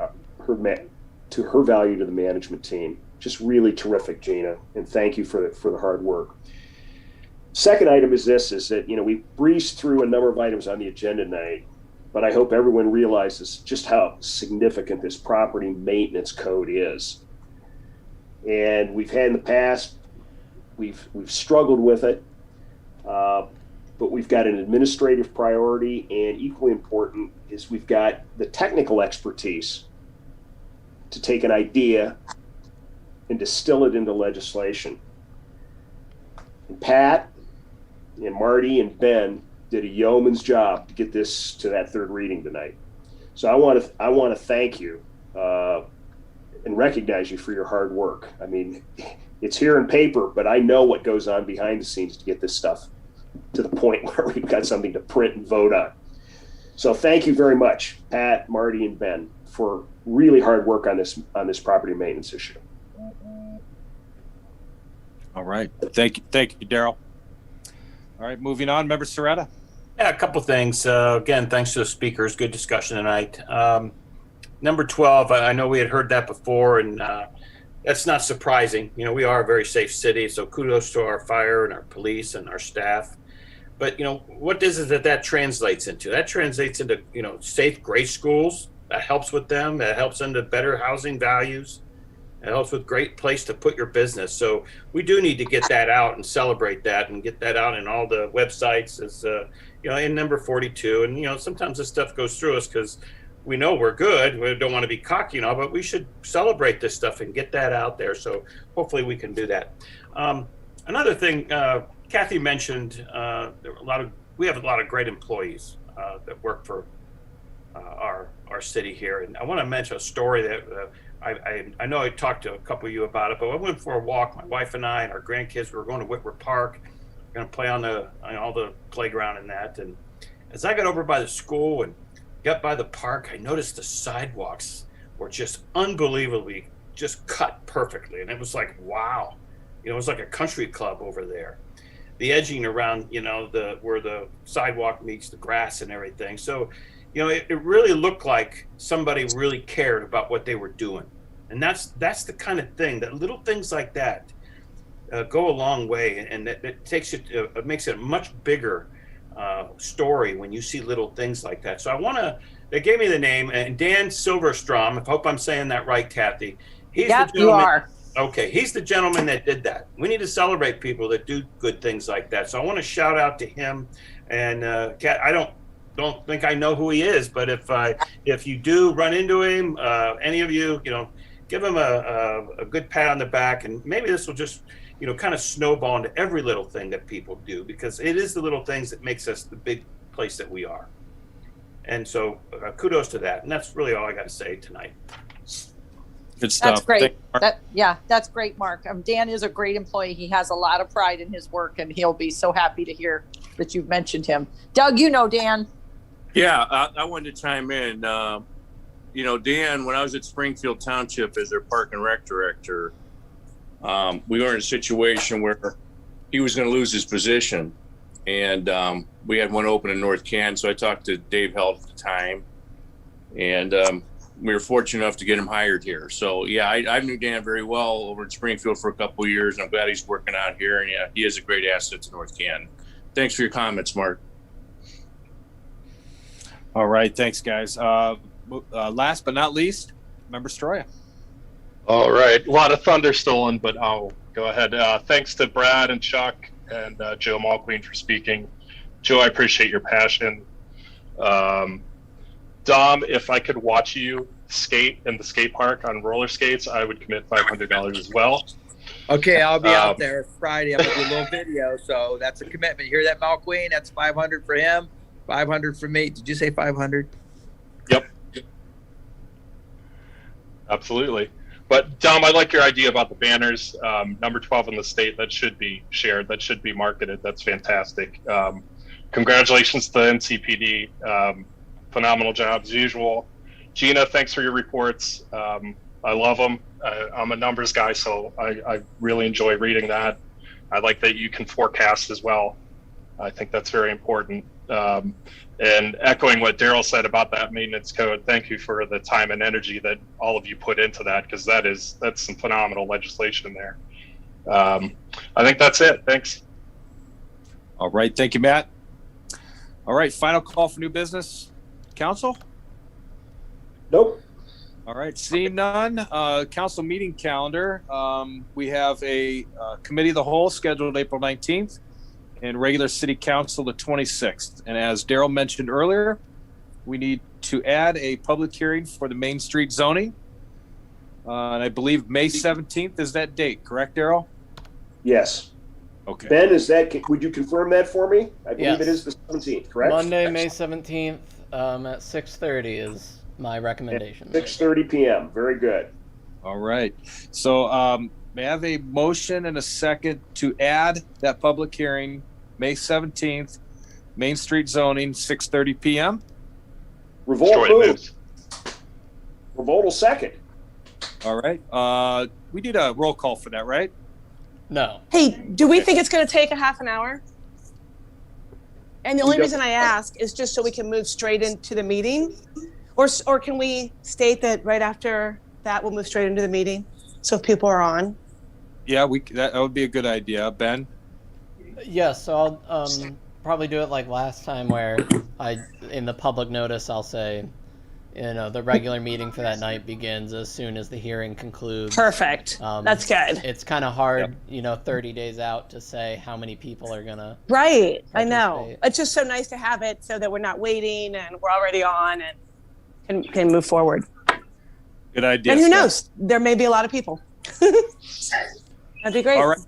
her value to the management team. Just really terrific, Gina, and thank you for the hard work. Second item is that we breezed through a number of items on the agenda tonight, but I hope everyone realizes just how significant this property maintenance code is. And we've had in the past, we've struggled with it, but we've got an administrative priority, and equally important is we've got the technical expertise to take an idea and distill it into legislation. And Pat and Marty and Ben did a yeoman's job to get this to that third reading tonight. So I want to thank you and recognize you for your hard work. I mean, it's here in paper, but I know what goes on behind the scenes to get this stuff to the point where we've got something to print and vote on. So thank you very much, Pat, Marty, and Ben, for really hard work on this property maintenance issue. All right. Thank you, Daryl. All right, moving on, Member Soretta. Yeah, a couple things. Again, thanks to the speakers. Good discussion tonight. Number 12, I know we had heard that before, and that's not surprising. We are a very safe city, so kudos to our fire and our police and our staff. But, what is it that translates into? That translates into, safe grade schools. That helps with them. That helps into better housing values. It helps with great place to put your business. So we do need to get that out and celebrate that and get that out in all the websites as, in number 42. And, sometimes this stuff goes through us because we know we're good. We don't want to be cocky, but we should celebrate this stuff and get that out there. So hopefully we can do that. Another thing, Kathy mentioned, we have a lot of great employees that work for our city here. And I want to mention a story that I know I talked to a couple of you about it, but I went for a walk. My wife and I and our grandkids were going to Whitworth Park. We're going to play on all the playground and that. And as I got over by the school and got by the park, I noticed the sidewalks were just unbelievably just cut perfectly. And it was like, wow, it was like a country club over there. The edging around, where the sidewalk meets the grass and everything. So, it really looked like somebody really cared about what they were doing. And that's the kind of thing that little things like that go a long way. And it takes it makes it a much bigger story when you see little things like that. So they gave me the name, and Dan Silverstrom, I hope I'm saying that right, Kathy. Yep, you are. Okay, he's the gentleman that did that. We need to celebrate people that do good things like that. So I want to shout out to him. And Kat, I don't think I know who he is, but if you do run into him, any of you, give him a good pat on the back, and maybe this will just kind of snowball into every little thing that people do, because it is the little things that makes us the big place that we are. And so kudos to that. And that's really all I got to say tonight. Good stuff. That's great. That's great, Mark. Dan is a great employee. He has a lot of pride in his work, and he'll be so happy to hear that you've mentioned him. Doug, Dan. Yeah, I wanted to chime in. Dan, when I was at Springfield Township as their Park and Rec director, we were in a situation where he was going to lose his position. And we had one open in North Canton, so I talked to Dave Held at the time. And we were fortunate enough to get him hired here. So, yeah, I knew Dan very well over at Springfield for a couple of years, and I'm glad he's working out here. And, yeah, he is a great asset to North Canton. Thanks for your comments, Mark. All right, thanks, guys. Last but not least, Member Stroya. All right, a lot of thunder stolen, but I'll go ahead. Thanks to Brad and Chuck and Joe Mulqueen for speaking. Joe, I appreciate your passion. Dom, if I could watch you skate in the skate park on roller skates, I would commit $500 as well. Okay, I'll be out there Friday. I'm gonna do a little video, so that's a commitment. You hear that, Mulqueen? That's $500 for him, $500 for me. Did you say 500? Yep. Absolutely. But Dom, I like your idea about the banners. Number 12 in the state, that should be shared. That should be marketed. That's fantastic. Congratulations to the NCPD. Phenomenal job as usual. Gina, thanks for your reports. I love them. I'm a numbers guy, so I really enjoy reading that. I like that you can forecast as well. I think that's very important. And echoing what Daryl said about that maintenance code, thank you for the time and energy that all of you put into that, because that's some phenomenal legislation there. I think that's it. Thanks. All right. Thank you, Matt. All right. Final call for new business. Council? Nope. All right. Seeing none. Council meeting calendar. We have a committee of the whole scheduled April 19th. And regular city council the 26th. And as Daryl mentioned earlier, we need to add a public hearing for the Main Street zoning. And I believe May 17th is that date, correct, Daryl? Yes. Okay. Ben, would you confirm that for me? I believe Yes. it is the 17th, correct? Monday, May 17th at 6:30 is my recommendation. 6:30 p.m. Very good. All right. So may I have a motion and a second to add that public hearing, May 17th, Main Street zoning, 6:30 p.m.? Revolt moves. Revolt will second. All right. We need a roll call for that, right? No. Hey, do we think it's going to take a half an hour? And the only reason I ask is just so we can move straight into the meeting, or can we state that right after that we'll move straight into the meeting? So if people are on. Yeah, that would be a good idea. Ben? Yes, so I'll probably do it like last time, where in the public notice, I'll say, the regular meeting for that night begins as soon as the hearing concludes. Perfect. That's good. It's kind of hard, 30 days out to say how many people are going to. Right. I know. It's just so nice to have it so that we're not waiting and we're already on and can move forward. Good idea. And who knows? There may be a lot of people. That'd be great. All right.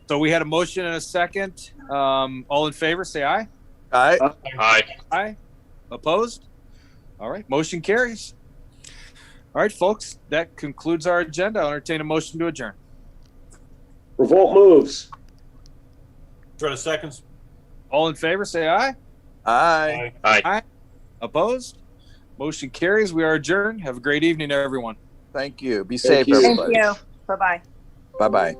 So we had a motion and a second. All in favor, say aye. Aye. Aye. Aye. Opposed? All right. Motion carries. All right, folks. That concludes our agenda. I'll entertain a motion to adjourn. Revolt moves. Try seconds. All in favor, say aye. Aye. Aye. Aye. Opposed? Motion carries. We are adjourned. Have a great evening, everyone. Thank you. Be safe, you. everybody. Thank you. Bye-bye. Bye-bye.